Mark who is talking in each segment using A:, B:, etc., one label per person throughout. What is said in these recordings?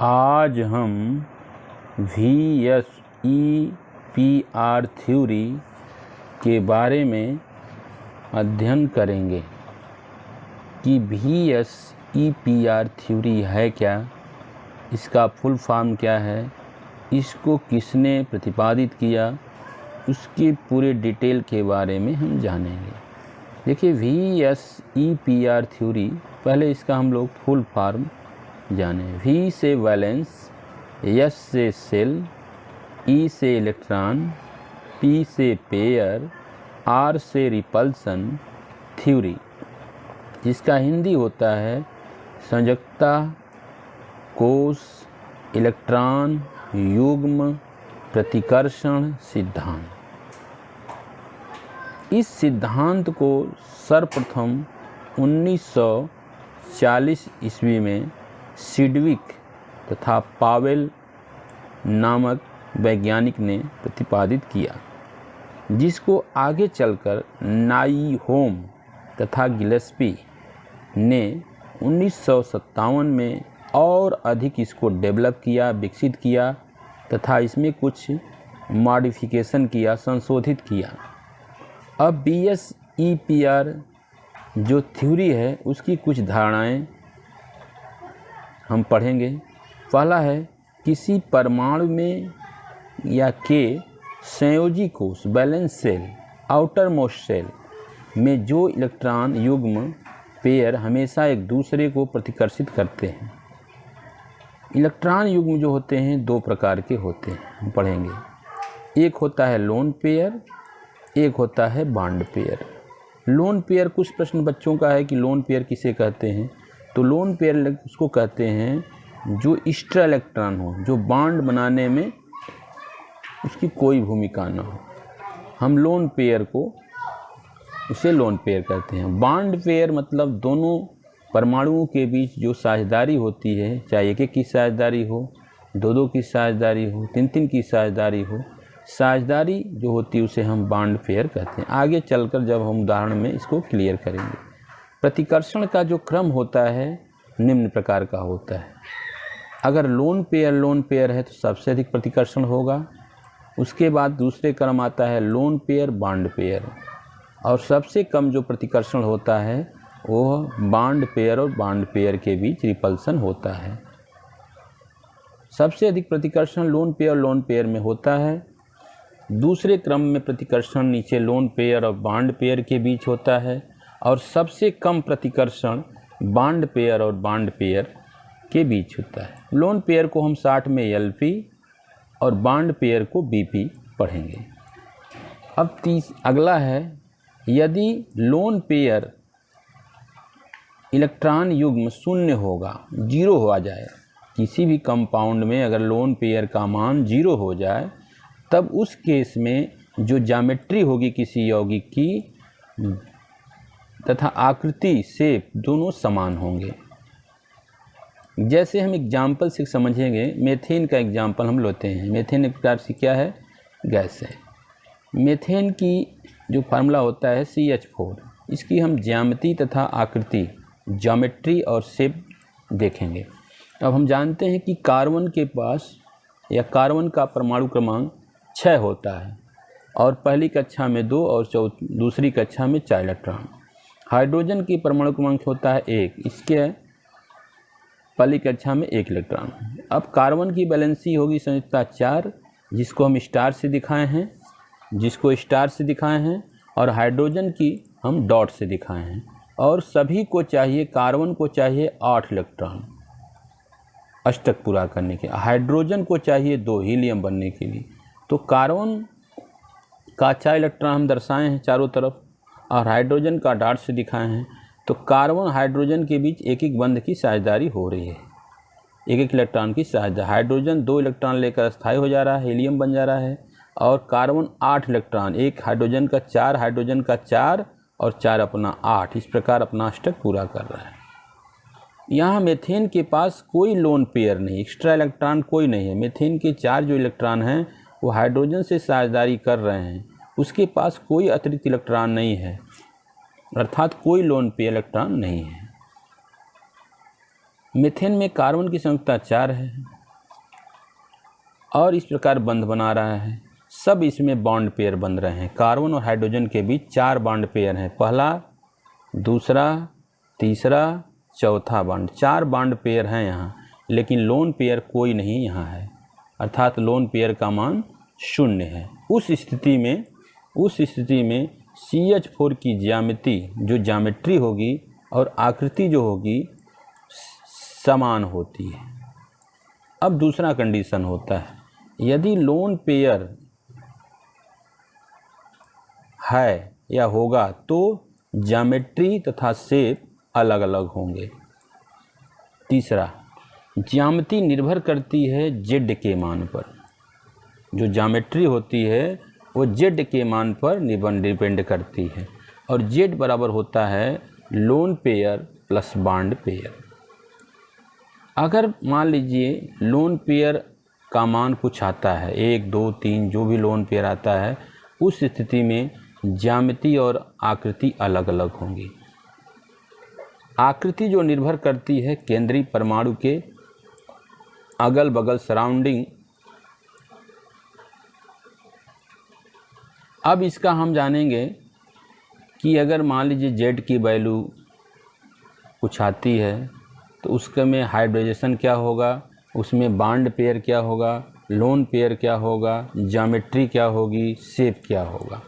A: आज हम VSEPR theory के बारे में अध्ययन करेंगे कि VSEPR थ्योरी है क्या, इसका फुल फॉर्म क्या है, इसको किसने प्रतिपादित किया, उसके पूरे डिटेल के बारे में हम जानेंगे। देखिए VSEPR थ्योरी, पहले इसका हम लोग फुल फॉर्म जाने। V से वैलेंस, S से सेल, E से इलेक्ट्रॉन, P से पेयर, R से रिपल्सन थ्योरी, जिसका हिंदी होता है संयोजकता, कोश, इलेक्ट्रॉन युग्म प्रतिकर्षण सिद्धांत। इस सिद्धांत को सर्वप्रथम 1940 ईस्वी में सिडविक तथा पावेल नामक वैज्ञानिक ने प्रतिपादित किया, जिसको आगे चलकर नाइहोम तथा गिलेस्पी ने 1957 में और अधिक इसको डेवलप किया, विकसित किया तथा इसमें कुछ मॉडिफिकेशन किया, संशोधित किया। अब VSEPR जो थ्योरी है उसकी कुछ धारणाएं हम पढ़ेंगे। पहला है, किसी परमाणु में या के संयोजी कोश valence shell, outermost shell में जो इलेक्ट्रॉन युग्म पेयर हमेशा एक दूसरे को प्रतिकर्षित करते हैं। इलेक्ट्रॉन युग्म जो होते हैं दो प्रकार के होते हैं, हम पढ़ेंगे। एक होता है लोन पेयर, एक होता है बॉन्ड पेयर। लोन पेयर, कुछ प्रश्न बच्चों का है कि लोन पेयर किसे कहते हैं, तो लोन पेयर उसको कहते हैं जो एक्स्ट्रा इलेक्ट्रॉन हो, जो बॉन्ड बनाने में उसकी कोई भूमिका न हो, हम लोन पेयर को उसे लोन पेयर कहते हैं। बॉन्ड पेयर मतलब दोनों परमाणुओं के बीच जो साझेदारी होती है, चाहे एक एक की साझेदारी हो, दो दो की साझेदारी हो, तीन तीन की साझेदारी हो, साझेदारी जो होती है उसे हम बॉन्ड पेयर कहते हैं। आगे चलकर जब हम उदाहरण में इसको क्लियर करेंगे। प्रतिकर्षण का जो क्रम होता है निम्न प्रकार का होता है। अगर लोन पेयर है तो सबसे अधिक प्रतिकर्षण होगा, उसके बाद दूसरे क्रम आता है लोन पेयर, बॉन्ड पेयर, और सबसे कम जो प्रतिकर्षण होता है वो बॉन्ड पेयर और बॉन्ड पेयर के बीच रिपल्सन होता है। सबसे अधिक प्रतिकर्षण लोन पेयर में होता है। दूसरे क्रम में प्रतिकर्षण नीचे लोन पेयर और बॉन्ड पेयर के बीच होता है, और सबसे कम प्रतिकर्षण बॉन्ड पेयर और बॉन्ड पेयर के बीच होता है। लोन पेयर को हम 60 में LP और बॉन्ड पेयर को BP पढ़ेंगे। अब अगला है, यदि लोन पेयर इलेक्ट्रॉन युग्म शून्य होगा, 0 हो जाए, किसी भी कंपाउंड में अगर लोन पेयर का मान 0 हो जाए, तब उस केस में जो ज्योमेट्री होगी किसी यौगिक की तथा आकृति से दोनों समान होंगे। जैसे हम एग्जाम्पल से समझेंगे, मेथेन का एग्जाम्पल हम लेते हैं। मेथेन एक प्रकार से क्या है, गैस है। मेथेन की जो फार्मूला होता है CH4, इसकी हम ज्यामिति तथा आकृति, ज्योमेट्री और शेप देखेंगे। अब हम जानते हैं कि कार्बन के पास या कार्बन का परमाणु क्रमांक 6 होता है, और पहली कक्षा में 2 और दूसरी कक्षा में 4 इलेक्ट्रॉन। हाइड्रोजन की परमाणु क्रमांक होता है 1, इसके पहली कक्षा में 1 इलेक्ट्रॉन। अब कार्बन की वैलेंसी होगी संयुक्ता 4, जिसको हम स्टार से दिखाए हैं, और हाइड्रोजन की हम डॉट से दिखाए हैं। और सभी को चाहिए, कार्बन को चाहिए 8 इलेक्ट्रॉन अष्टक पूरा करने के, हाइड्रोजन को चाहिए 2 हीलियम बनने के लिए। तो कार्बन का 4 इलेक्ट्रॉन हम दर्शाए हैं चारों तरफ, और हाइड्रोजन का डॉट से दिखाए हैं। तो कार्बन हाइड्रोजन के बीच एक एक बंध की साझेदारी हो रही है, एक एक इलेक्ट्रॉन की साझेदारी। हाइड्रोजन 2 इलेक्ट्रॉन लेकर अस्थायी हो जा रहा है, हीलियम बन जा रहा है, और कार्बन 8 इलेक्ट्रॉन, एक हाइड्रोजन का 4 और 4 अपना 8, इस प्रकार अपना अष्टक पूरा कर रहा है। यहाँ मेथेन के पास कोई लोन पेयर नहीं, एक्स्ट्रा इलेक्ट्रॉन कोई नहीं है। मेथेन के 4 जो इलेक्ट्रॉन हैं वो हाइड्रोजन से साझेदारी कर रहे हैं, उसके पास कोई अतिरिक्त इलेक्ट्रॉन नहीं है, अर्थात कोई लोन पेयर इलेक्ट्रॉन नहीं है। मीथेन में कार्बन की संख्या 4 है और इस प्रकार बंध बना रहा है। सब इसमें बॉन्ड पेयर बन रहे हैं। कार्बन और हाइड्रोजन के बीच 4 बॉन्ड पेयर हैं, पहला, दूसरा, तीसरा, चौथा बॉन्ड, 4 बॉन्ड पेयर हैं यहाँ, लेकिन लोन पेयर कोई नहीं यहाँ है, अर्थात लोन पेयर का मान 0 है। उस स्थिति में CH4 की ज्यामिति होगी और आकृति जो होगी समान होती है। अब दूसरा कंडीशन होता है, यदि लोन पेयर है या होगा तो ज्यामिति तथा शेप अलग अलग होंगे। तीसरा, ज्यामिति निर्भर करती है Z के मान पर। जो ज्यामिति होती है वो Z के मान पर डिपेंड करती है, और Z बराबर होता है lone pair plus bond pair. अगर मान लीजिए लोन पेयर का मान कुछ आता है, 1, 2, 3 जो भी लोन पेयर आता है, उस स्थिति में ज्यामिति और आकृति अलग अलग होंगी। आकृति जो निर्भर करती है केंद्रीय परमाणु के अगल बगल सराउंडिंग। अब इसका हम जानेंगे कि अगर मान लीजिए Z की वैल्यू कुछ आती है तो उसके में हाइब्रिडाइजेशन क्या होगा, उसमें बॉन्ड पेयर क्या होगा, लोन पेयर क्या होगा, ज्यामिति क्या होगी, शेप क्या होगा।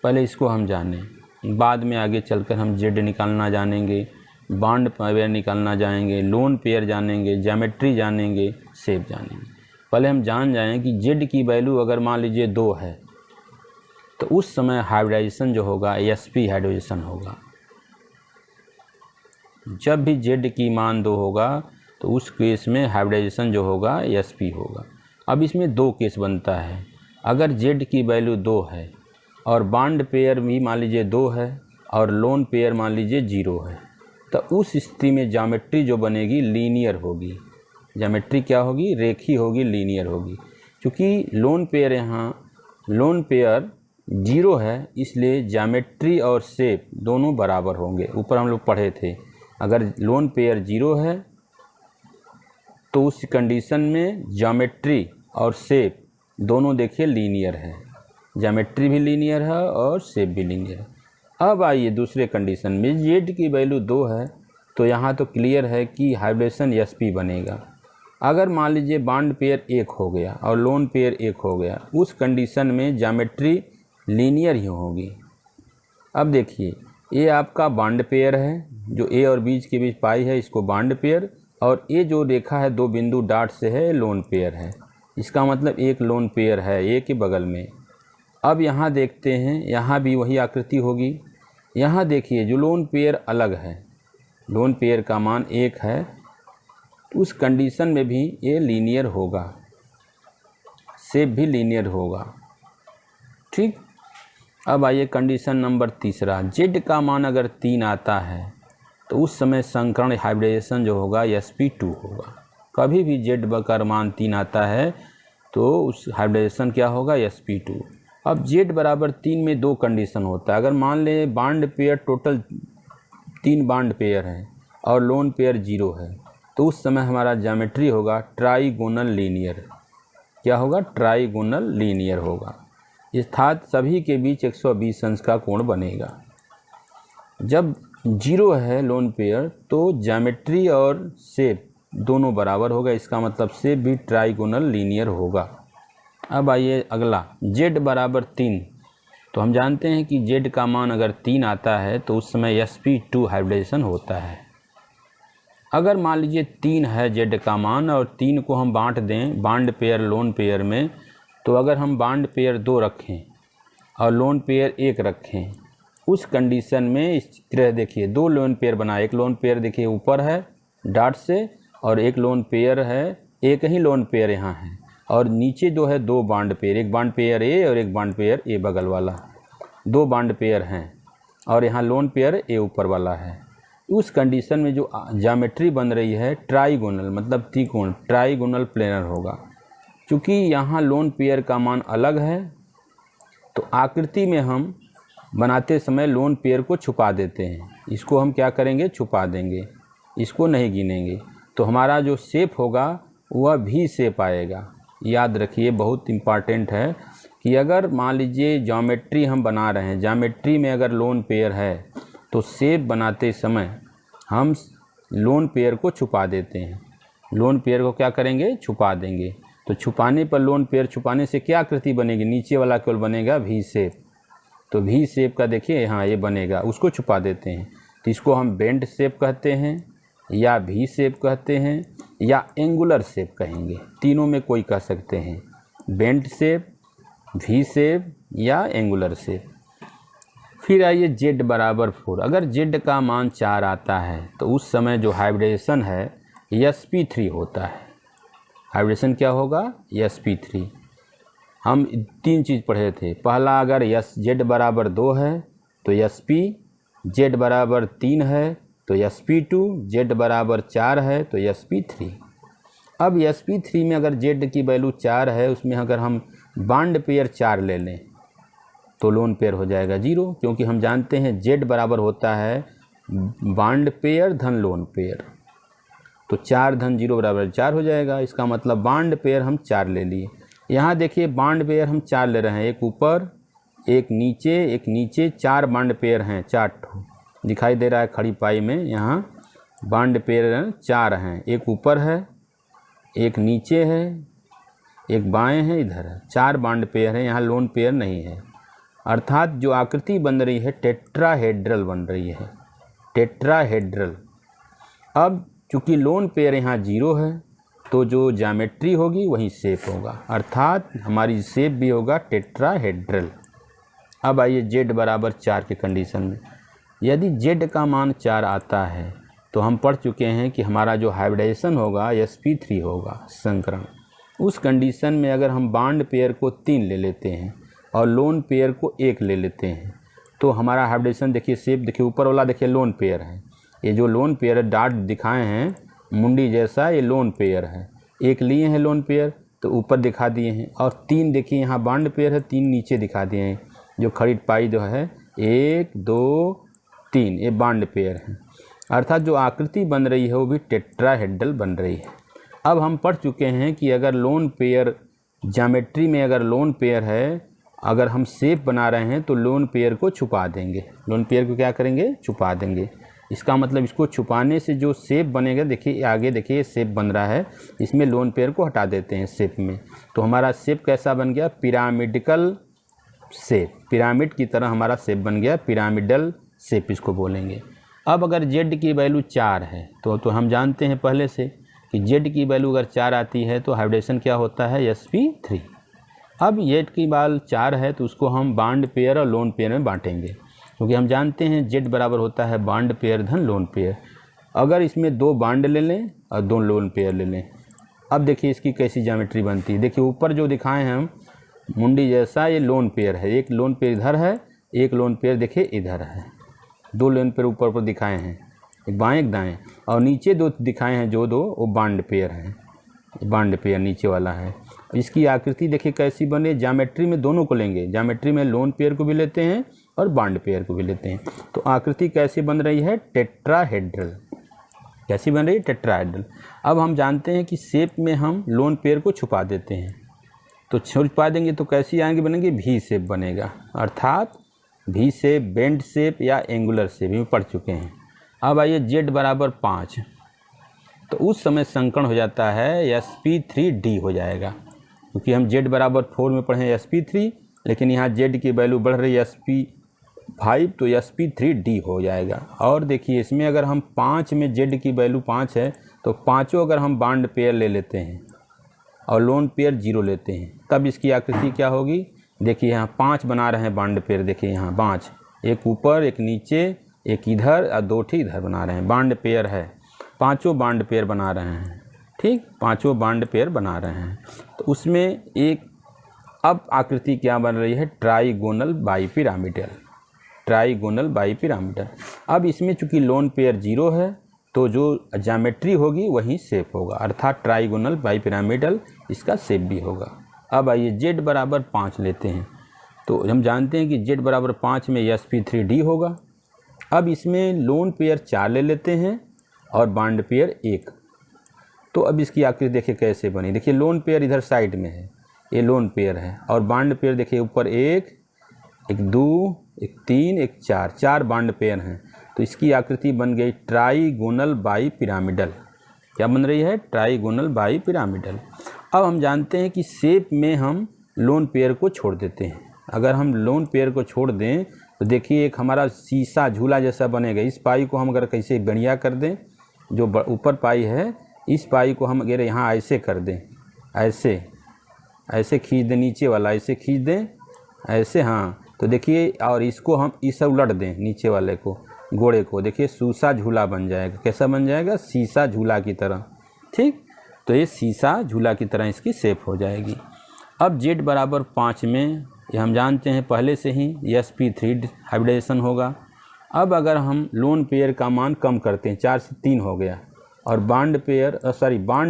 A: पहले इसको हम जानें, बाद में आगे चलकर हम Z निकालना जानेंगे, बॉन्ड पेयर निकालना जानेंगे, लोन पेयर जानेंगे, ज्यामिति जानेंगे, शेप जानेंगे। पहले हम जान जाएं कि Z की वैल्यू अगर मान लीजिए 2 है तो उस समय हाइब्रिडाइजेशन जो होगा sp हाइब्रिडाइजेशन होगा। जब भी Z की मान 2 होगा तो उस केस में हाइब्रिडाइजेशन जो होगा sp होगा। अब इसमें 2 केस बनता है, अगर Z की वैल्यू 2 है और बॉन्ड पेयर भी मान लीजिए 2 है और लोन पेयर मान लीजिए 0 है, तो उस स्थिति में ज्यामिति जो बनेगी लीनियर होगी। ज्यामिति क्या होगी, रेखीय होगी, लीनियर होगी। क्योंकि लोन पेयर 0 है, इसलिए ज्यामिति और शेप दोनों बराबर होंगे। ऊपर हम लोग पढ़े थे, अगर लोन पेयर 0 है तो उस कंडीशन में ज्यामिति और शेप दोनों देखिए लीनियर है, ज्यामिति भी लीनियर है और शेप भी लीनियर है। अब आइए दूसरे कंडीशन में, Z की वैल्यू 2 है तो यहाँ तो क्लियर है कि हाइब्रिडेशन sp बनेगा। अगर मान लीजिए बॉन्ड पेयर 1 हो गया और लोन पेयर 1 हो गया, उस कंडीशन में ज्यामिति लीनियर ही होगी। अब देखिए, ये आपका बॉन्ड पेयर है, जो A और B के बीच पाई है इसको बॉन्ड पेयर, और ये जो रेखा है 2 बिंदु डॉट से है लोन पेयर है। इसका मतलब एक लोन पेयर है A के बगल में। अब यहाँ देखते हैं, यहाँ भी वही आकृति होगी। यहाँ देखिए जो लोन पेयर अलग है, लोन पेयर का मान 1 है, उस कंडीशन में भी ये लीनियर होगा, शेप भी लीनियर होगा। ठीक। अब आइए कंडीशन नंबर तीसरा, Z का मान अगर 3 आता है तो उस समय संकरण हाइब्रिडाइजेशन जो होगा sp2 होगा। कभी भी Z का मान 3 आता है तो उस हाइब्रिडाइजेशन क्या होगा, sp2। अब Z बराबर 3 में 2 कंडीशन होता है। अगर मान लें bond pair total 3 bond pair हैं और लोन पेयर 0 है, तो उस समय हमारा ज्यामिति होगा ट्राइगोनल लीनियर। क्या होगा, ट्राइगोनल लीनियर होगा, अर्थात सभी के बीच 120 अंश का कोण बनेगा। जब 0 है लोन पेयर तो ज्यामिति और शेप दोनों बराबर होगा, इसका मतलब शेप भी ट्राइगोनल लीनियर होगा। अब आइए अगला, Z बराबर 3, तो हम जानते हैं कि Z का मान अगर 3 आता है तो उस समय sp2 हाइब्रिडाइजेशन होता है। अगर मान लीजिए 3 है Z का मान और 3 को हम बांट दें बॉन्ड पेयर लोन पेयर में, तो अगर हम बॉन्ड पेयर 2 रखें और लोन पेयर 1 रखें, उस कंडीशन में इस तरह देखिए 2 लोन पेयर बना, एक लोन पेयर देखिए ऊपर है डॉट से और एक लोन पेयर है, एक ही लोन पेयर यहाँ है, और नीचे जो है 2 बॉन्ड पेयर, एक बॉन्ड पेयर A और एक बॉन्ड पेयर A बगल वाला, 2 बॉन्ड पेयर हैं और यहाँ लोन पेयर A ऊपर वाला है। उस कंडीशन में जो ज्यामिति बन रही है ट्राइगोनल मतलब त्रिकोण, ट्राइगोनल प्लेनर होगा। क्योंकि यहाँ लोन पेयर का मान अलग है तो आकृति में हम बनाते समय लोन पेयर को छुपा देते हैं। इसको हम क्या करेंगे, छुपा देंगे, इसको नहीं गिनेंगे, तो हमारा जो शेप होगा वह भी शेप आएगा। याद रखिए, बहुत इम्पॉर्टेंट है कि अगर मान लीजिए ज्योमेट्री हम बना रहे हैं, ज्योमेट्री में अगर लोन पेयर है तो शेप बनाते समय हम लोन पेयर को छुपा देते हैं। लोन पेयर को क्या करेंगे? छुपा देंगे। तो छुपाने पर लोन पेयर छुपाने से क्या आकृति बनेगी? नीचे वाला केवल बनेगा वी शेप। तो वी शेप का देखिए हाँ ये बनेगा, उसको छुपा देते हैं। तो इसको हम बेंड शेप कहते हैं या वी शेप कहते हैं या एंगुलर शेप कहेंगे, तीनों में कोई कह सकते हैं, बेंड शेप, वी शेप या एंगुलर शेप। फिर आइए z बराबर 4। अगर z का मान 4 आता है तो उस समय जो हाइब्रिडेशन है sp3 होता है। हाइब्रिडेशन क्या होगा? sp3। हम 3 चीज़ पढ़े थे। पहला, अगर z बराबर 2 है तो sp, z बराबर 3 है तो sp2, z बराबर 4 है तो sp3। अब sp3 में अगर z की वैल्यू 4 है, उसमें अगर हम बॉन्ड पेयर 4 ले लें तो लोन पेयर हो जाएगा 0, क्योंकि हम जानते हैं z बराबर होता है बॉन्ड पेयर धन लोन पेयर। तो 4 धन 0 बराबर 4 हो जाएगा। इसका मतलब बॉन्ड पेयर हम 4 ले लिए। यहाँ देखिए बॉन्ड पेयर हम 4 ले रहे हैं, एक ऊपर एक नीचे 4 बॉन्ड पेयर हैं, 4 ठो दिखाई दे रहा है खड़ी पाई में। यहाँ बॉन्ड पेयर 4 हैं, एक ऊपर है, एक नीचे है, एक बाएं है, इधर है, 4 बॉन्ड पेयर है। यहाँ लोन पेयर नहीं है, अर्थात जो आकृति बन रही है टेट्राहेड्रल बन रही है, टेट्राहेड्रल। अब चूँकि लोन पेयर यहाँ 0 है तो जो ज्योमेट्री होगी वही शेप होगा, अर्थात हमारी शेप भी होगा टेट्राहेड्रल। अब आइए z बराबर 4 के कंडीशन में। यदि z का मान 4 आता है तो हम पढ़ चुके हैं कि हमारा जो हाइब्रिडेशन होगा sp3 होगा, संकरण। उस कंडीशन में अगर हम बॉन्ड पेयर को 3 ले लेते हैं और लोन पेयर को 1 ले लेते हैं तो हमारा हाइब्रिडेशन देखिए, शेप देखिए, ऊपर वाला देखिए लोन पेयर है, ये जो लोन पेयर डॉट दिखाए हैं मुंडी जैसा, ये लोन पेयर है। 1 लिए हैं लोन पेयर तो ऊपर दिखा दिए हैं, और 3 देखिए यहाँ बॉन्ड पेयर है, 3 नीचे दिखा दिए हैं। जो खड़ी पाई जो है 1 2 3 ये बॉन्ड पेयर है, अर्थात जो आकृति बन रही है वो भी टेट्राहेड्रल बन रही है। अब हम पढ़ चुके हैं कि अगर लोन पेयर ज्योमेट्री में अगर लोन पेयर है, अगर हम शेप बना रहे हैं तो लोन पेयर को छुपा देंगे। लोन पेयर को क्या करेंगे? छुपा देंगे। इसका मतलब इसको छुपाने से जो शेप बनेगा, देखिए आगे देखिए शेप बन रहा है, इसमें लोन पेयर को हटा देते हैं शेप में, तो हमारा शेप कैसा बन गया? पिरामिडिकल शेप, पिरामिड की तरह हमारा शेप बन गया, पिरामिडल शेप इसको बोलेंगे। अब अगर z की वैल्यू 4 है तो हम जानते हैं पहले से कि z की वैल्यू अगर 4 आती है तो हाइब्रिडेशन क्या होता है? sp3। अब z की वैल्यू 4 है तो उसको हम बॉन्ड पेयर और लोन पेयर में बांटेंगे, क्योंकि हम जानते हैं z बराबर होता है बॉन्ड पेयर धन लोन पेयर। अगर इसमें 2 बॉन्ड ले लें और 2 लोन पेयर ले लें, अब देखिए इसकी कैसी ज्योमेट्री बनती है। देखिए ऊपर जो दिखाए हैं हम मुंडी जैसा, ये लोन पेयर है, एक लोन पेयर इधर है, एक लोन पेयर देखिए इधर है, 2 लोन पेयर ऊपर दिखाए हैं, एक बाएँ एक दाएँ, और नीचे 2 दिखाए हैं जो 2 वो बॉन्ड पेयर हैं, बॉन्ड पेयर नीचे वाला है। इसकी आकृति देखिए कैसी बने, ज्योमेट्री में दोनों को लेंगे, ज्योमेट्री में लोन पेयर को भी लेते हैं और बॉन्ड पेयर को भी लेते हैं। तो आकृति कैसी बन रही है? टेट्राहेड्रल। कैसी बन रही है? टेट्राहेड्रल। अब हम जानते हैं कि शेप में हम लोन पेयर को छुपा देते हैं, तो छुपा देंगे तो कैसी आएंगे? बनेंगे वी शेप बनेगा, अर्थात वी शेप, बेंड शेप या एंगुलर शेप भी पढ़ चुके हैं। अब आइए z बराबर 5, तो उस समय संकरण हो जाता है sp3d हो जाएगा, क्योंकि हम z बराबर 4 में पढ़े sp3, लेकिन यहाँ z की वैल्यू बढ़ रही है sp5 तो sp3d हो जाएगा। और देखिए इसमें अगर हम 5 में z की वैल्यू 5 है तो पाँचों अगर हम बॉन्ड पेयर ले लेते हैं और लोन पेयर 0 लेते हैं, तब इसकी आकृति क्या होगी? देखिए यहाँ 5 बना रहे हैं बॉन्ड पेयर, देखिए यहाँ 5, एक ऊपर एक नीचे एक इधर और 2 ठीक इधर बना रहे हैं, बॉन्ड पेयर है, पाँचों बॉन्ड पेयर बना रहे हैं, ठीक, पाँचों बॉन्ड पेयर बना रहे हैं। तो उसमें एक अब आकृति क्या बन रही है? Trigonal bipyramidal, trigonal bipyramidal. अब इसमें चूंकि लोन पेयर 0 है तो जो ज्योमेट्री होगी वही शेप होगा, अर्थात ट्राइगोनल बाइपिरामिडल इसका शेप भी होगा। अब आइए z बराबर 5 लेते हैं, तो हम जानते हैं कि z बराबर 5 में sp3d होगा। अब इसमें लोन पेयर 4 ले लेते हैं और बॉन्ड पेयर 1, तो अब इसकी आकृति देखिए कैसे बनी। देखिए लोन पेयर इधर साइड में है, ये लोन पेयर है, और बॉन्ड पेयर देखिए ऊपर एक दो, एक तीन, एक चार, चार बॉन्ड पेयर हैं। तो इसकी आकृति बन गई ट्राइगोनल बाई पिरामिडल। क्या बन रही है? Trigonal bi pyramidal. अब हम जानते हैं कि शेप में हम लोन पेयर को छोड़ देते हैं। अगर हम लोन पेयर को छोड़ दें तो देखिए एक हमारा शीशा झूला जैसा बनेगा। इस पाई को हम अगर कैसे बढ़िया कर दें, जो ऊपर पाई है इस पाई को हम अगर यहाँ ऐसे कर दें, ऐसे खींच दें, नीचे वाला ऐसे खींच दें, ऐसे, हाँ, तो देखिए, और इसको हम इसे उलट दें, नीचे वाले को, घोड़े को, देखिए शीशा झूला बन जाएगा। कैसा बन जाएगा? शीशा झूला की तरह। ठीक, तो ये शीशा झूला की तरह इसकी शेप हो जाएगी। अब z बराबर 5 में ये हम जानते हैं पहले से ही sp3 हाइब्रिडाइजेशन होगा। अब अगर हम लोन पेयर का मान कम करते हैं, 4 से 3 हो गया, और बॉन्ड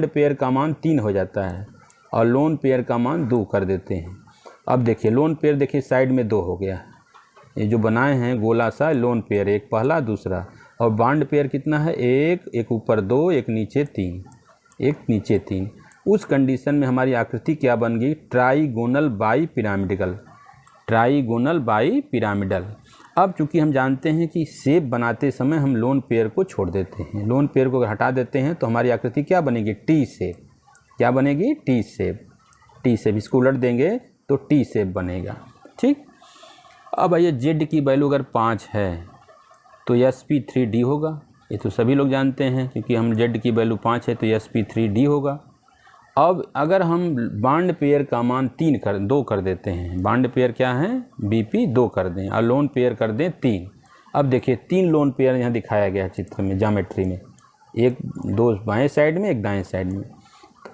A: पेयर का मान 3 हो जाता है, और लोन पेयर का मान 2 कर देते हैं। अब देखिए लोन पेयर देखिए साइड में 2 हो गया, ये जो बनाए हैं गोला सा लोन पेयर, एक पहला दूसरा, और बॉन्ड पेयर कितना है? एक ऊपर 2, एक नीचे 3, एक नीचे 3। उस कंडीशन में हमारी आकृति क्या बन गई? Trigonal bi pyramidal. Trigonal bi pyramidal. अब चूंकि हम जानते हैं कि शेप बनाते समय हम लोन पेयर को छोड़ देते हैं, लोन पेयर को अगर हटा देते हैं तो हमारी आकृति क्या बनेगी? T shape. क्या बनेगी? T shape. टी शेप, इसको उलट देंगे तो टी शेप बनेगा। ठीक, अब आइए जेड की वैल्यू अगर 5 है तो sp3d होगा। ये तो सभी लोग जानते हैं, क्योंकि हम जेड की वैल्यू 5 है तो sp3d होगा। अब अगर हम बॉन्ड पेयर का मान 2 कर देते हैं, बॉन्ड पेयर क्या है? bp 2 कर दें, और लोन पेयर कर दें 3। अब देखिए 3 लोन पेयर यहाँ दिखाया गया है चित्र में, ज्योमेट्री में, एक 2 बाएं साइड में, एक दाएं साइड में,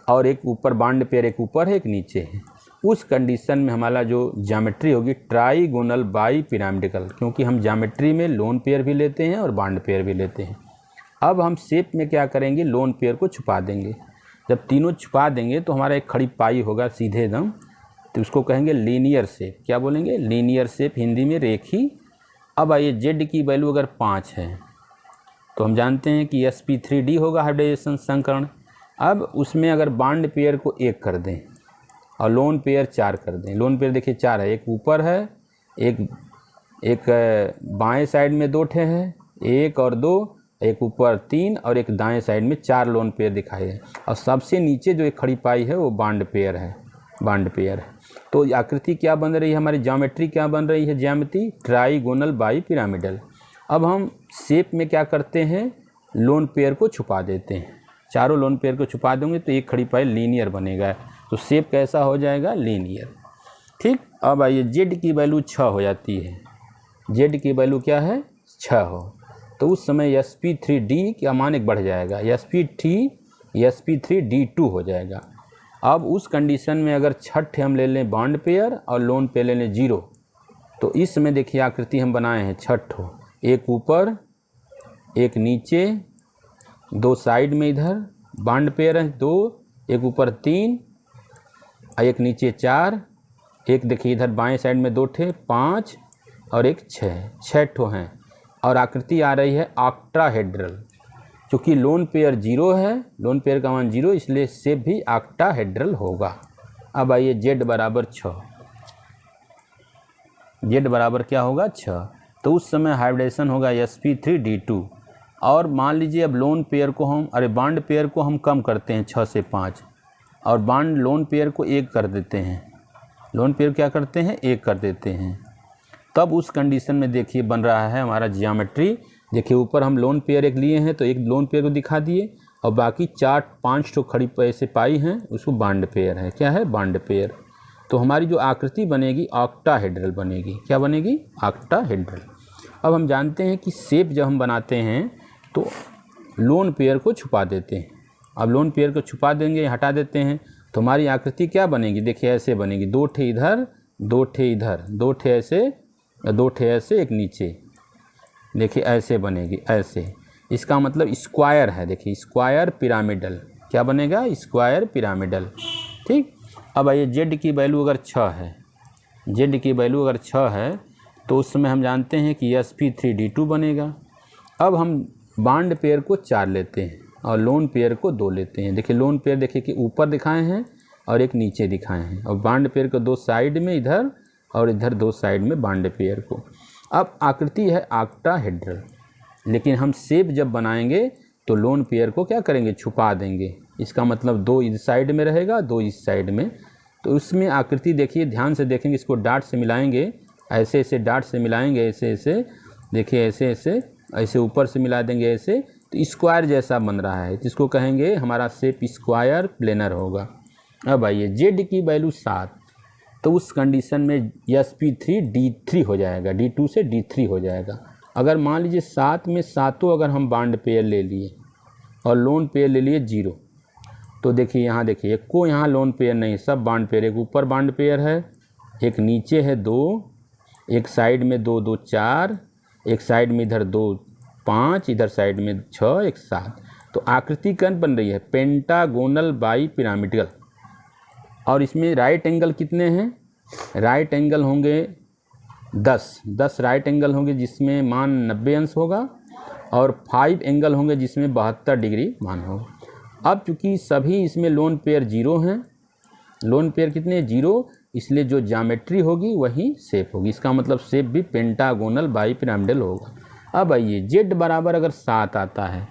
A: और एक ऊपर बॉन्ड पेयर, एक ऊपर है, एक नीचे है। उस कंडीशन में हमारा जो ज्योमेट्री होगी ट्राइगोनल बाई पिरामिडल, क्योंकि हम ज्योमेट्री में लोन पेयर भी लेते हैं और बॉन्ड पेयर भी लेते हैं। अब हम शेप में क्या करेंगे? लोन पेयर को छुपा देंगे। जब तीनों छुपा देंगे तो हमारा एक खड़ी पाई होगा सीधे एकदम, तो उसको कहेंगे लीनियर शेप। क्या बोलेंगे? लीनियर शेप, हिंदी में रेखी। अब आइए जेड की वैल्यू अगर 5 है तो हम जानते हैं कि sp3d होगा हाइब्रिडाइजेशन संकरण। अब उसमें अगर बॉन्ड पेयर को 1 कर दें और लोन पेयर 4 कर दें, लोन पेयर देखिए 4 है, एक ऊपर है, एक बाएं साइड में 2 ठे है, 1 और 2, एक ऊपर 3, और एक दाएं साइड में 4 लोन पेयर दिखाई है, और सबसे नीचे जो एक खड़ी पाई है वो बॉन्ड पेयर है, बॉन्ड पेयर है। तो आकृति क्या बन रही है? हमारी ज्योमेट्री क्या बन रही है? ज्यामिति ट्राइगोनल बाई पिरामिडल। अब हम शेप में क्या करते हैं? लोन पेयर को छुपा देते हैं। चारों लोन पेयर को छुपा देंगे तो एक खड़ी पाई लीनियर बनेगा, तो शेप कैसा हो जाएगा? लीनियर। ठीक, अब आइए जेड की वैल्यू 6 हो जाती है। जेड की वैल्यू क्या है? 6 हो, तो उस समय sp3d का मान एक बढ़ जाएगा, sp3d2 हो जाएगा। अब उस कंडीशन में अगर छठ हम ले लें बॉन्ड पेयर और लोन पेयर ले लें 0, तो इस समय देखिए आकृति हम बनाए हैं छठ हो, एक ऊपर, एक नीचे, 2 साइड में इधर बॉन्ड पेयर है 2, एक ऊपर 3, एक नीचे 4, एक देखिए इधर बाएं साइड में 2 ठे 5, और एक 6 ठो हैं, और आकृति आ रही है ऑक्टाहेड्रल। क्योंकि लोन पेयर 0 है, लोन पेयर का मान 0, इसलिए शेप भी ऑक्टाहेड्रल होगा। अब आइए जेड बराबर 6, जेड बराबर क्या होगा? 6। तो उस समय हाइब्रिडाइजेशन होगा sp3d2। और मान लीजिए अब लोन पेयर को हम, बॉन्ड पेयर को हम कम करते हैं 6 से 5, और बॉन्ड लोन पेयर को 1 कर देते हैं। लोन पेयर क्या करते हैं? 1 कर देते हैं। तब उस कंडीशन में देखिए बन रहा है हमारा ज्योमेट्री। देखिए ऊपर हम लोन पेयर एक लिए हैं तो एक लोन पेयर को दिखा दिए, और बाकी 4-5 ठो खड़ी ऐसे पाई हैं, उसको बॉन्ड पेयर है। क्या है? Bond pair. तो हमारी जो आकृति बनेगी ऑक्टाहेड्रल बनेगी। क्या बनेगी? ऑक्टाहेड्रल। अब हम जानते हैं कि शेप जब हम बनाते हैं तो लोन पेयर को छुपा देते हैं। अब लोन पेयर को छुपा देंगे, हटा देते हैं, तो हमारी आकृति क्या बनेगी? देखिए ऐसे बनेगी, 2 ठे इधर, 2 ठे इधर, 2 ठे ऐसे, 2 ठे ऐसे, एक नीचे, देखिए ऐसे बनेगी, ऐसे। इसका मतलब स्क्वायर है। देखिए स्क्वायर पिरामिडल। क्या बनेगा? Square pyramidal. ठीक, अब आइए जेड की वैल्यू अगर 6 है, जेड की वैल्यू अगर 6 है तो उस समय हम जानते हैं कि sp3d2 बनेगा। अब हम बॉन्ड पेयर को 4 लेते हैं, और लोन पेयर को 2 लेते हैं। देखिए लोन पेयर देखिए कि ऊपर दिखाए हैं और एक नीचे दिखाए हैं, और बॉन्ड पेयर को 2 साइड में इधर और इधर 2 साइड में बॉन्ड पेयर को। अब आकृति है ऑक्टाहेड्रल, लेकिन हम शेप जब बनाएंगे तो लोन पेयर को क्या करेंगे, छुपा देंगे। इसका मतलब 2 इस साइड में रहेगा, 2 इस साइड में। तो उसमें आकृति देखिए ध्यान से देखेंगे, इसको डाट से मिलाएंगे, ऐसे ऐसे डाट से मिलाएंगे, ऐसे ऐसे देखिए, ऐसे ऐसे ऐसे ऊपर से मिला देंगे ऐसे, तो स्क्वायर जैसा बन रहा है, जिसको कहेंगे हमारा शेप स्क्वायर प्लेनर होगा। अब आइए जेड की वैल्यू 7, तो उस कंडीशन में sp3 d3 हो जाएगा, d2 से d3 हो जाएगा। अगर मान लीजिए 7 में सातों अगर हम बॉन्ड पेयर ले लिए और लोन पेयर ले लिए 0, तो देखिए यहाँ देखिए एक को यहाँ लोन पेयर नहीं, सब बॉन्ड पेयर। एक ऊपर बॉन्ड पेयर है, एक नीचे है 2, एक साइड में 2 2 4, एक साइड में इधर 2 5, इधर साइड में 6, एक 7। तो आकृति कौन बन रही है, पेंटागोनल बाई पिरामिडल। और इसमें राइट एंगल कितने हैं, राइट एंगल होंगे 10 राइट एंगल होंगे जिसमें मान 90 अंश होगा, और 5 एंगल होंगे जिसमें 72 डिग्री मान होगा। अब चूँकि सभी इसमें लोन पेयर 0 हैं, लोन पेयर कितने 0, इसलिए जो ज्योमेट्री होगी वही शेप होगी। इसका मतलब शेप भी पेंटागोनल बाई पिरामिडल होगा। अब आइए जेड बराबर अगर 7 आता है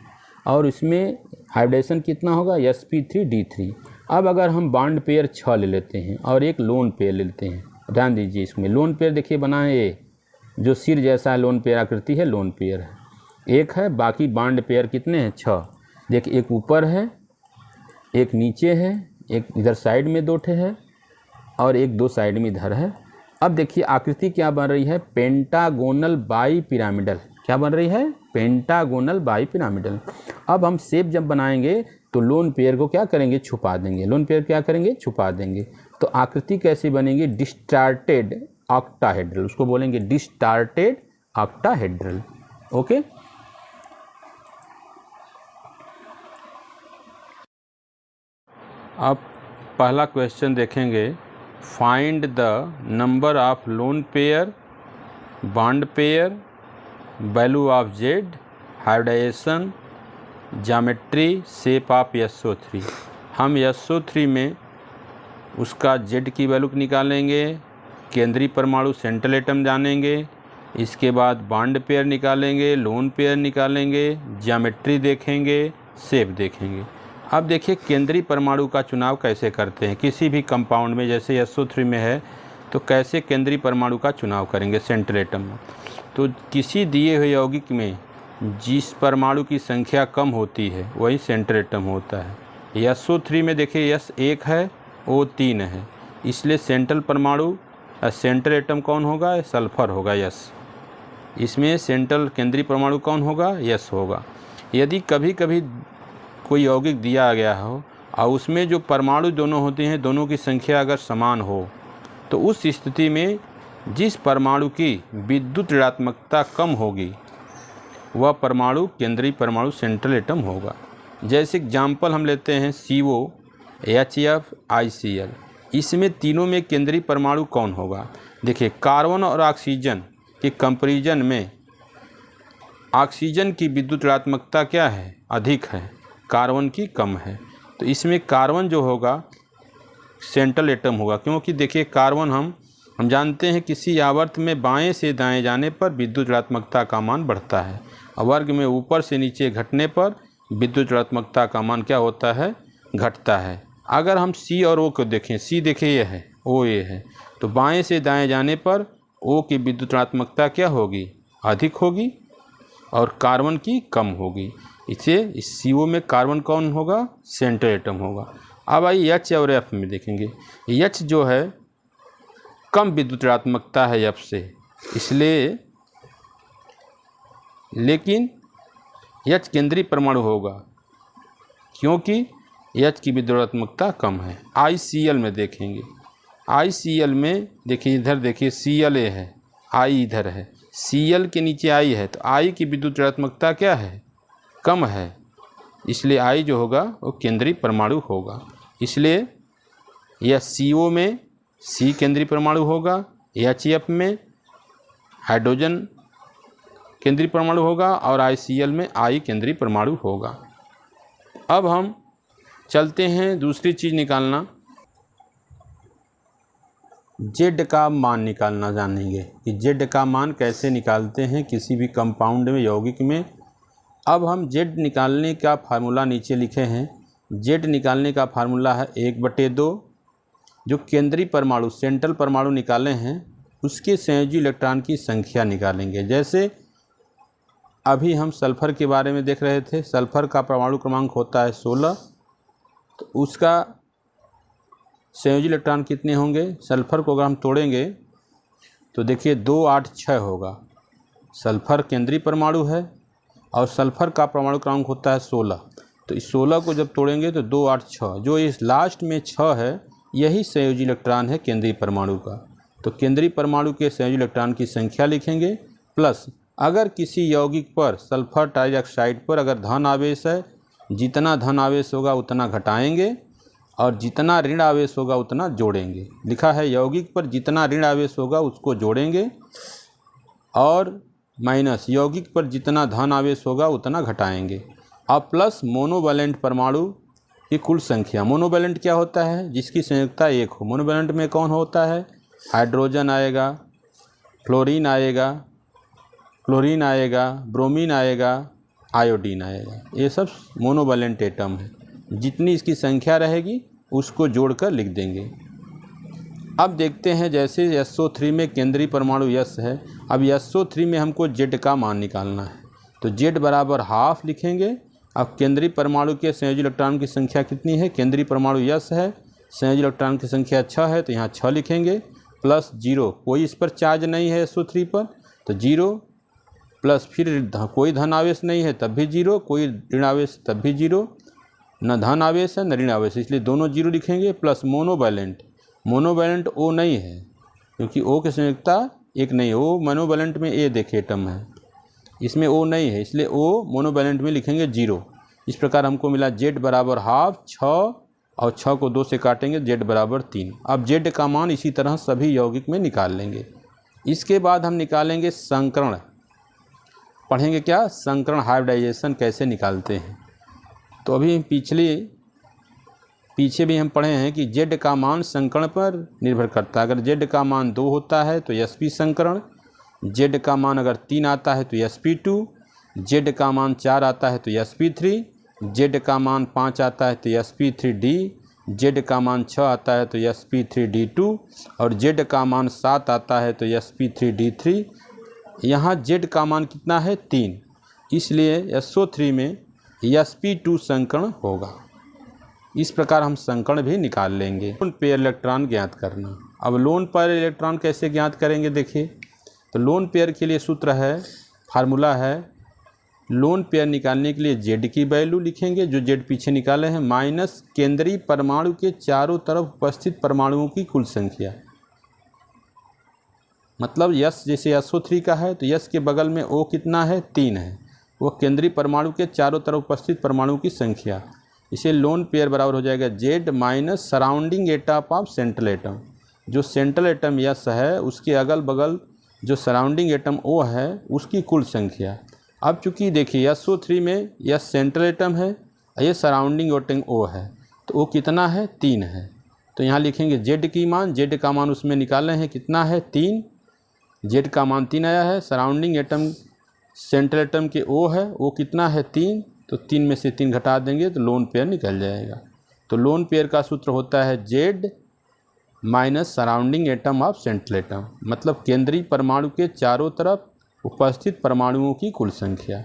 A: और इसमें हाइब्रिडेशन कितना होगा, sp3 d3। अब अगर हम बॉन्ड पेयर 6 ले लेते हैं और एक लोन पेयर ले लेते हैं, ध्यान दीजिए इसमें लोन पेयर देखिए बना है, ये जो सिर जैसा है लोन पेयर आकृति है, लोन पेयर है एक है, बाकी बॉन्ड पेयर कितने हैं 6। देखिए एक ऊपर है, एक नीचे है, एक इधर साइड में 2 ठे है, और एक 2 साइड में इधर है। अब देखिए आकृति क्या बन रही है, पेंटागोनल बाई पिरामिडल। क्या बन रही है, पेंटागोनल बाई पिरामिडल। अब हम शेप जब बनाएंगे तो लोन पेयर को क्या करेंगे, छुपा देंगे। लोन पेयर क्या करेंगे, छुपा देंगे। तो आकृति कैसी बनेगी, डिस्टार्टेड ऑक्टाहेड्रल, उसको बोलेंगे डिस्टार्टेड ऑक्टाहेड्रल। ओके, अब पहला क्वेश्चन देखेंगे, find the number of lone pair, bond pair, value of Z, hybridisation, geometry, shape of SO3। हम SO3 में उसका जेड की वैल्यू निकालेंगे, केंद्रीय परमाणु सेंट्रल एटम जानेंगे, इसके बाद बॉन्ड पेयर निकालेंगे, लोन पेयर निकालेंगे, ज्योमेट्री देखेंगे, शेप देखेंगे। अब देखिए केंद्रीय परमाणु का चुनाव कैसे करते हैं किसी भी कंपाउंड में, जैसे SO3 में है तो कैसे केंद्रीय परमाणु का चुनाव करेंगे सेंट्रल एटम में। तो किसी दिए हुए यौगिक में जिस परमाणु की संख्या कम होती है वही सेंट्रल एटम होता है। SO3 में देखिए S 1 है, O 3 है, इसलिए सेंट्रल परमाणु सेंट्रल एटम कौन होगा, सल्फर होगा S। इसमें सेंट्रल केंद्रीय परमाणु कौन होगा, S होगा। यदि कभी कभी कोई यौगिक दिया गया हो और उसमें जो परमाणु दोनों होते हैं दोनों की संख्या अगर समान हो, तो उस स्थिति में जिस परमाणु की विद्युत ऋणात्मकता कम होगी वह परमाणु केंद्रीय परमाणु सेंट्रल एटम होगा। जैसे एग्जाम्पल हम लेते हैं CO, HF, ICl। इसमें तीनों में केंद्रीय परमाणु कौन होगा। देखिए कार्बन और ऑक्सीजन के कंपैरिजन में ऑक्सीजन की विद्युत ऋणात्मकता क्या है, अधिक है, कार्बन की कम है। तो इसमें कार्बन जो होगा सेंट्रल एटम होगा, क्योंकि देखिए कार्बन हम जानते हैं किसी आवर्त में बाएं से दाएं जाने पर विद्युत ऋणात्मकता का मान बढ़ता है, और वर्ग में ऊपर से नीचे घटने पर विद्युत ऋणात्मकता का मान क्या होता है, घटता है। अगर हम C और O को देखें, C देखिए ये है, O ये है, तो बाएं से दाएं जाने पर O की विद्युत ऋणात्मकता क्या होगी, अधिक होगी, और कार्बन की कम होगी। इसे इस CO में कार्बन कौन होगा, सेंट्रल एटम होगा। अब आइए H और F में देखेंगे। H जो है कम विद्युत ऋणात्मकता है F से, इसलिए लेकिन H केंद्रीय परमाणु होगा क्योंकि H की विद्युत ऋणात्मकता कम है। ICl में देखेंगे, ICl में देखिए इधर देखिए Cl है, I इधर है, Cl के नीचे I है, तो I की विद्युत ऋणात्मकता क्या है, कम है, इसलिए I जो होगा वो केंद्रीय परमाणु होगा। इसलिए यह CO में C केंद्रीय परमाणु होगा, HF में हाइड्रोजन केंद्रीय परमाणु होगा, और ICl में I केंद्रीय परमाणु होगा। अब हम चलते हैं दूसरी चीज़ निकालना, जेड का मान निकालना जानेंगे कि जेड का मान कैसे निकालते हैं किसी भी कंपाउंड में, यौगिक में। अब हम जेड निकालने का फार्मूला नीचे लिखे हैं। जेड निकालने का फार्मूला है 1/2। जो केंद्रीय परमाणु सेंट्रल परमाणु निकाले हैं उसके संयोजी इलेक्ट्रॉन की संख्या निकालेंगे। जैसे अभी हम सल्फ़र के बारे में देख रहे थे, सल्फ़र का परमाणु क्रमांक होता है 16, तो उसका संयोजी इलेक्ट्रॉन कितने होंगे? सल्फ़र को अगर हम तोड़ेंगे तो देखिए 2 8 6 होगा। सल्फ़र केंद्रीय परमाणु है और सल्फ़र का परमाणु क्रमांक होता है 16, तो इस 16 को जब तोड़ेंगे तो 2 8 6, जो इस लास्ट में 6 है यही संयोजी इलेक्ट्रॉन है केंद्रीय परमाणु का। तो केंद्रीय परमाणु के संयोजी इलेक्ट्रॉन की संख्या लिखेंगे, प्लस अगर किसी यौगिक पर सल्फ़र ट्राइऑक्साइड पर अगर धन आवेश है, जितना धन आवेश होगा उतना घटाएंगे और जितना ऋण आवेश होगा उतना जोड़ेंगे। लिखा है यौगिक पर जितना ऋण आवेश होगा उसको जोड़ेंगे और माइनस यौगिक पर जितना धन आवेश होगा उतना घटाएंगे। अब प्लस मोनोवैलेंट परमाणु की कुल संख्या। मोनोवैलेंट क्या होता है? जिसकी संयुक्ता 1 हो। मोनोवैलेंट में कौन होता है? हाइड्रोजन आएगा, फ्लोरीन आएगा, क्लोरीन आएगा, ब्रोमीन आएगा, आयोडीन आएगा। ये सब मोनोवैलेंट एटम है। जितनी इसकी संख्या रहेगी उसको जोड़कर लिख देंगे। अब देखते हैं जैसे SO3 में केंद्रीय परमाणु यस है। अब SO3 में हमको जेड का मान निकालना है, तो जेड बराबर हाफ लिखेंगे। अब केंद्रीय परमाणु के संयोजी इलेक्ट्रॉन की संख्या कितनी है? केंद्रीय परमाणु यस है, संयोजी इलेक्ट्रॉन की संख्या 6 है, तो यहाँ 6 लिखेंगे, प्लस 0, कोई इस पर चार्ज नहीं है SO3 पर, तो 0, प्लस फिर कोई धन आवेश नहीं है तब भी 0, कोई ऋण आवेश तब भी 0, न धन आवेश है न ऋण आवेश, इसलिए दोनों 0 लिखेंगे। प्लस मोनोवैलेंट, मोनोवैलेंट O नहीं है क्योंकि O की संयुक्ता 1 नहीं है। O मोनोवैलेंट में A देखे एटम है, इसमें O नहीं है, इसलिए O मोनोवैलेंट में लिखेंगे 0। इस प्रकार हमको मिला जेड बराबर हाफ 6 और 6 को 2 से काटेंगे, जेड बराबर 3। अब जेड का मान इसी तरह सभी यौगिक में निकाल लेंगे। इसके बाद हम निकालेंगे संकरण। पढ़ेंगे क्या? संकरण हाइब्रिडाइजेशन कैसे निकालते हैं। तो अभी पीछे भी हम पढ़े हैं कि जेड का मान संकरण पर निर्भर करता है। अगर जेड का मान 2 होता है तो sp संकरण, जेड का मान अगर 3 आता है तो sp2, जेड का मान 4 आता है तो sp3, जेड का मान 5 आता है तो sp3d, जेड का मान 6 आता है तो sp3d2 और जेड का मान 7 आता है तो sp3d3। यहाँ जेड का मान कितना है? 3, इसलिए SO3 में sp2 संकरण होगा। इस प्रकार हम संकरण भी निकाल लेंगे। लोन पेयर इलेक्ट्रॉन ज्ञात करना। अब लोन पेयर इलेक्ट्रॉन कैसे ज्ञात करेंगे देखिए। तो लोन पेयर के लिए सूत्र है, फार्मूला है, लोन पेयर निकालने के लिए जेड की वैल्यू लिखेंगे, जो जेड पीछे निकाले हैं, माइनस केंद्रीय परमाणु के चारों तरफ उपस्थित परमाणुओं की कुल संख्या। मतलब यस जैसे SO3 का है तो यस के बगल में O कितना है? 3 है, वो केंद्रीय परमाणु के चारों तरफ उपस्थित परमाणुओं की संख्या। इसे लोन पेयर बराबर हो जाएगा Z minus surrounding atom of central atom. जो सेंट्रल एटम यस है उसके अगल बगल जो सराउंडिंग एटम O है उसकी कुल संख्या। अब चूंकि देखिए SO3 में यस सेंट्रल एटम है, ये सराउंडिंग एटम O है, तो O कितना है? 3 है। तो यहाँ लिखेंगे जेड की मान, जेड का मान उसमें निकाले हैं कितना है? 3, जेड का मान 3 आया है। सराउंडिंग एटम सेंट्रल एटम के O है, O कितना है? 3, तो 3 में से 3 घटा देंगे तो लोन पेयर निकल जाएगा। तो लोन पेयर का सूत्र होता है Z minus surrounding atom of central atom, मतलब केंद्रीय परमाणु के चारों तरफ उपस्थित परमाणुओं की कुल संख्या।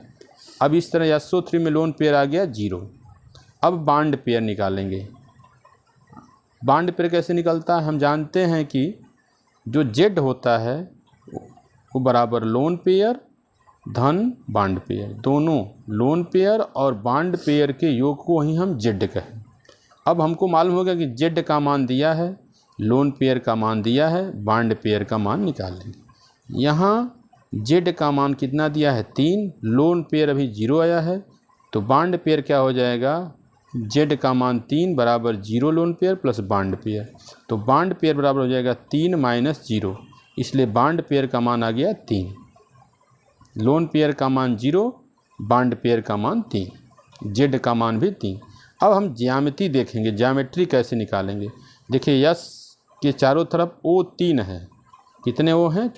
A: अब इस तरह SO3 में लोन पेयर आ गया 0। अब बॉन्ड पेयर निकालेंगे। बॉन्ड पेयर कैसे निकलता है? हम जानते हैं कि जो जेड होता है वो बराबर लोन पेयर धन बॉन्ड पेयर, दोनों लोन पेयर और बॉन्ड पेयर के योग को ही हम जेड कहें। अब हमको मालूम होगा कि जेड का मान दिया है, लोन पेयर का मान दिया है, बॉन्ड पेयर का मान निकाल लेंगे। यहाँ जेड का मान कितना दिया है? 3, लोन पेयर अभी 0 आया है, तो बॉन्ड पेयर क्या हो जाएगा? जेड का मान 3 बराबर 0 lone pair plus bond pair, तो बॉन्ड पेयर बराबर हो जाएगा 3 माइनस 0, इसलिए बॉन्ड पेयर का मान आ गया 3। लोन पेयर का मान 0, बॉन्ड पेयर का मान 3, जेड का मान भी 3। अब हम ज्यामिति देखेंगे, ज्यामिट्री कैसे निकालेंगे। देखिए यस के चारों तरफ ओ 3 है। कितने ओ हैं?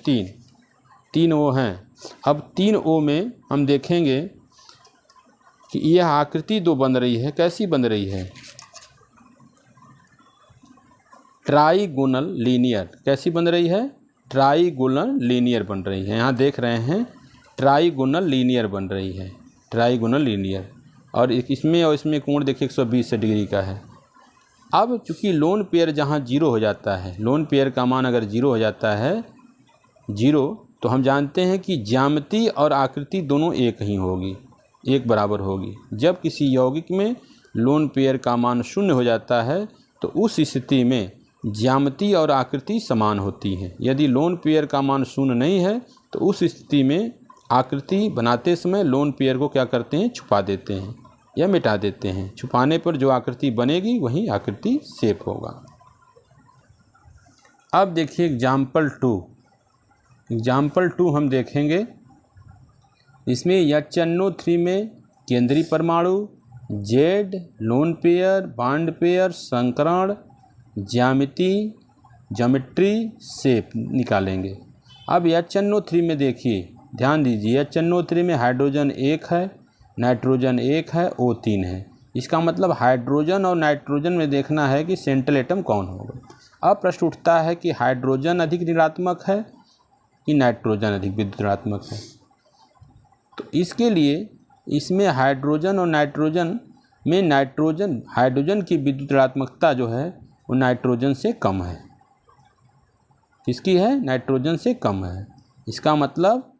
A: 3 ओ हैं। अब 3 ओ में हम देखेंगे कि यह आकृति दो बन रही है। कैसी बन रही है? Trigonal linear. कैसी बन रही है? ट्राइगोनल लीनियर बन रही है। यहाँ देख रहे हैं ट्राइगोनल लीनियर बन रही है, ट्राइगोनल लीनियर। और इसमें और इसमें कोण देखिए 120 डिग्री का है। अब चूँकि लोन पेयर जहाँ 0 हो जाता है, लोन पेयर का मान अगर 0 हो जाता है 0, तो हम जानते हैं कि ज्यामिति और आकृति दोनों एक ही होगी, एक बराबर होगी। जब किसी यौगिक में लोन पेयर का मान 0 हो जाता है तो उस स्थिति में ज्यामिति और आकृति समान होती हैं। यदि लोन पेयर का मान 0 नहीं है तो उस स्थिति में आकृति बनाते समय लोन पेयर को क्या करते हैं? छुपा देते हैं या मिटा देते हैं। छुपाने पर जो आकृति बनेगी वही आकृति शेप होगा। अब देखिए एग्जाम्पल 2 हम देखेंगे। इसमें HNO3 में केंद्रीय परमाणु, Z loan pair, bond pair, संकरण, ज्यामिट्री, शेप निकालेंगे। अब HNO3 में देखिए, ध्यान दीजिए, HNO3 में हाइड्रोजन 1 है, नाइट्रोजन 1 है, O3 है। इसका मतलब हाइड्रोजन और नाइट्रोजन में देखना है कि सेंट्रल एटम कौन होगा। अब प्रश्न उठता है कि हाइड्रोजन अधिक ऋणात्मक है कि नाइट्रोजन अधिक विद्युत ऋणात्मक है। तो इसके लिए इसमें हाइड्रोजन और नाइट्रोजन में हाइड्रोजन की विद्युत ऋणात्मकता जो है वो नाइट्रोजन से कम है। किसकी है? नाइट्रोजन से कम है। इसका मतलब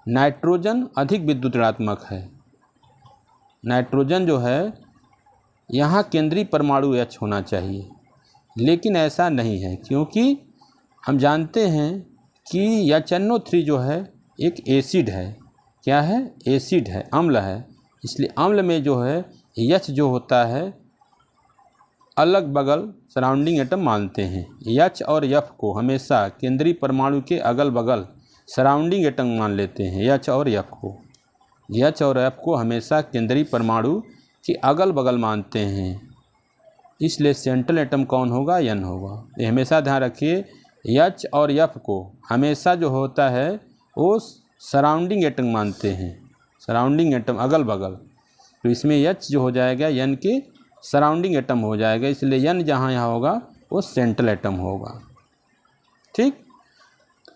A: नाइट्रोजन अधिक विद्युत ऋणात्मक है। नाइट्रोजन जो है यहाँ केंद्रीय परमाणु H होना चाहिए, लेकिन ऐसा नहीं है, क्योंकि हम जानते हैं कि HNO3 जो है एक एसिड है। क्या है? एसिड है, अम्ल है। इसलिए अम्ल में जो है H जो होता है अलग बगल सराउंडिंग एटम मानते हैं। H और F को हमेशा केंद्रीय परमाणु के अगल बगल सराउंडिंग एटम मान लेते हैं। H और F को हमेशा केंद्रीय परमाणु के अगल बगल मानते हैं। इसलिए सेंट्रल एटम कौन होगा? N होगा। ये हमेशा ध्यान रखिए, H और F को हमेशा जो होता है वो सराउंडिंग एटम मानते हैं, सराउंडिंग एटम अगल बगल। तो इसमें H जो हो जाएगा N के सराउंडिंग एटम हो जाएगा, इसलिए N जहाँ यहाँ होगा वो सेंट्रल एटम होगा। ठीक,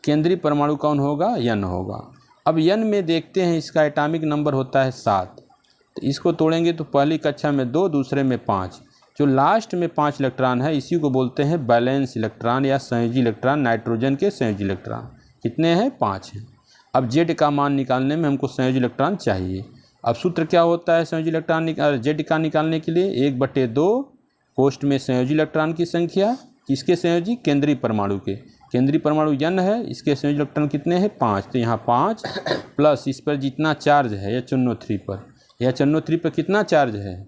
A: केंद्रीय परमाणु कौन होगा? N होगा। अब N में देखते हैं इसका एटॉमिक नंबर होता है 7। तो इसको तोड़ेंगे तो पहली कक्षा में 2, दूसरे में 5। जो लास्ट में 5 इलेक्ट्रॉन है इसी को बोलते हैं बैलेंस इलेक्ट्रॉन या संयोजी इलेक्ट्रॉन। नाइट्रोजन के संयोजी इलेक्ट्रॉन कितने हैं? 5 हैं। अब Z का मान निकालने में हमको संयोजी इलेक्ट्रॉन चाहिए। अब सूत्र क्या होता है संयोजी इलेक्ट्रॉन Z का निकालने के लिए? 1/2 कोष्ठ में संयोजी इलेक्ट्रॉन की संख्या। किसके संयोजी? केंद्रीय परमाणु के। केंद्रीय परमाणु N है, इसके संयोजी इलेक्ट्रॉन कितने हैं? 5। तो यहाँ 5 प्लस इस पर जितना चार्ज है HNO3 पर, HNO3 पर कितना चार्ज है?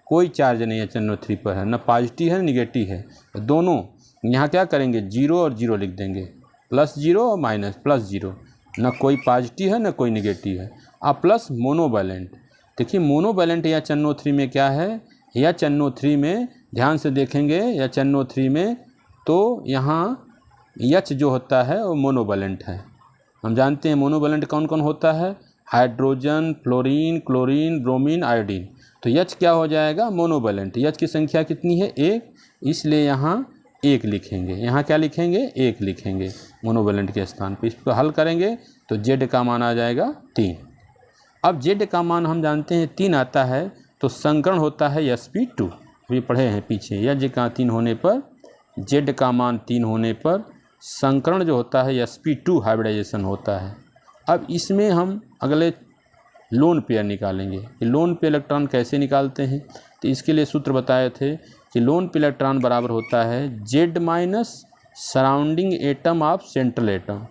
A: कोई चार्ज नहीं HNO3 पर है, न पॉजिटिव है न निगेटिव है। दोनों यहाँ क्या करेंगे? 0 और 0 लिख देंगे, +0 और -+0। न कोई पॉजिटिव है न कोई निगेटिव है। अब प्लस मोनोवैलेंट। देखिए मोनोवैलेंट HNO3 में क्या है? HNO3 में ध्यान से देखेंगे, HNO3 में तो यहाँ H जो होता है वो मोनोवैलेंट है। हम जानते हैं मोनोवैलेंट कौन कौन होता है? Hydrogen, fluorine, chlorine, bromine, iodine. तो H क्या हो जाएगा? मोनोवैलेंट। H की संख्या कितनी है? 1, इसलिए यहाँ 1 लिखेंगे। यहाँ क्या लिखेंगे? 1 लिखेंगे मोनोवैलेंट के स्थान पर। इसको हल करेंगे तो Z का मान आ जाएगा 3। अब Z का मान हम जानते हैं 3 आता है, तो संकरण होता है sp2। ये पढ़े हैं पीछे। H का 3 होने पर, Z का मान 3 होने पर संकरण जो होता है sp2 हाइब्रिडाइजेशन होता है। अब इसमें हम अगले लोन पेयर निकालेंगे कि लोन पेयर इलेक्ट्रॉन कैसे निकालते हैं। तो इसके लिए सूत्र बताए थे कि लोन पेयर इलेक्ट्रॉन बराबर होता है Z- surrounding atom of central atom.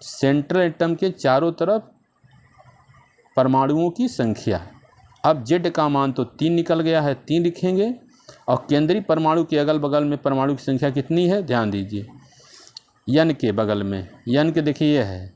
A: Central atom के चारों तरफ परमाणुओं की संख्या। अब Z का मान तो 3 निकल गया है, 3 लिखेंगे। और केंद्रीय परमाणु के अगल बगल में परमाणु की संख्या कितनी है? ध्यान दीजिए, N के बगल में, N के देखिए ये है,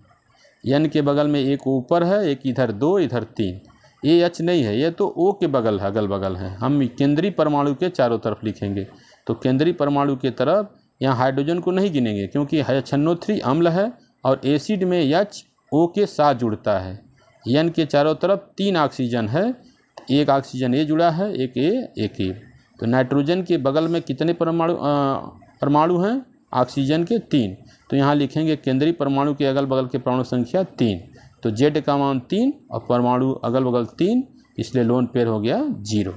A: N के बगल में एक ऊपर है, एक इधर 2, इधर 3। ये एच नहीं है, ये तो ओ के बगल है, अगल बगल है। हम केंद्रीय परमाणु के चारों तरफ लिखेंगे, तो केंद्रीय परमाणु के तरफ यहाँ हाइड्रोजन को नहीं गिनेंगे क्योंकि HNO3 अम्ल है और एसिड में एच ओ के साथ जुड़ता है। एन के चारों तरफ 3 ऑक्सीजन है, एक ऑक्सीजन ए जुड़ा है, एक ए। तो नाइट्रोजन के बगल में कितने परमाणु हैं? ऑक्सीजन के 3। तो यहाँ लिखेंगे केंद्रीय परमाणु के अगल बगल के परमाणु संख्या 3। तो जेड का मान 3 और परमाणु अगल बगल 3, इसलिए लोन पेयर हो गया 0।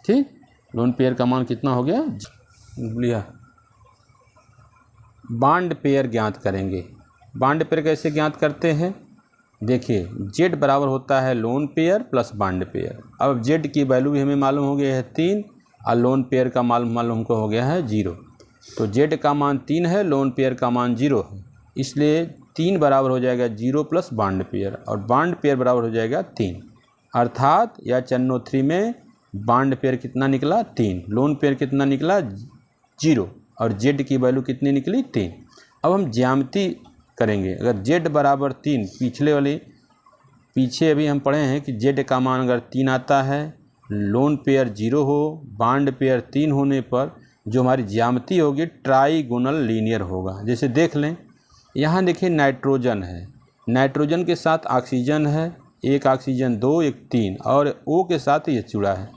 A: ठीक, लोन पेयर का मान कितना हो गया? लिया। बॉन्ड पेयर ज्ञात करेंगे। बॉन्ड पेयर कैसे ज्ञात करते हैं? देखिए, जेड बराबर होता है lone pair plus bond pair. अब जेड की वैल्यू भी हमें मालूम हो गया है 3 और लोन पेयर का मालूम हमको हो गया है 0। तो जेड का मान 3 है, लोन पेयर का मान 0 है, इसलिए 3 बराबर हो जाएगा 0 प्लस बॉन्ड पेयर और बॉन्ड पेयर बराबर हो जाएगा 3। अर्थात HNO3 में बॉन्ड पेयर कितना निकला? 3। लोन पेयर कितना निकला? 0 और जेड की वैल्यू कितनी निकली? 3। अब हम ज्यामिति करेंगे। अगर जेड बराबर 3, पीछे अभी हम पढ़े हैं कि जेड का मान अगर 3 आता है, लोन पेयर 0 हो, बॉन्ड पेयर 3 होने पर जो हमारी ज्यामिति होगी ट्राइगोनल लीनियर होगा। जैसे देख लें, यहाँ देखिए नाइट्रोजन है, नाइट्रोजन के साथ ऑक्सीजन है, एक ऑक्सीजन 2, एक 3 और ओ के साथ ये जुड़ा है।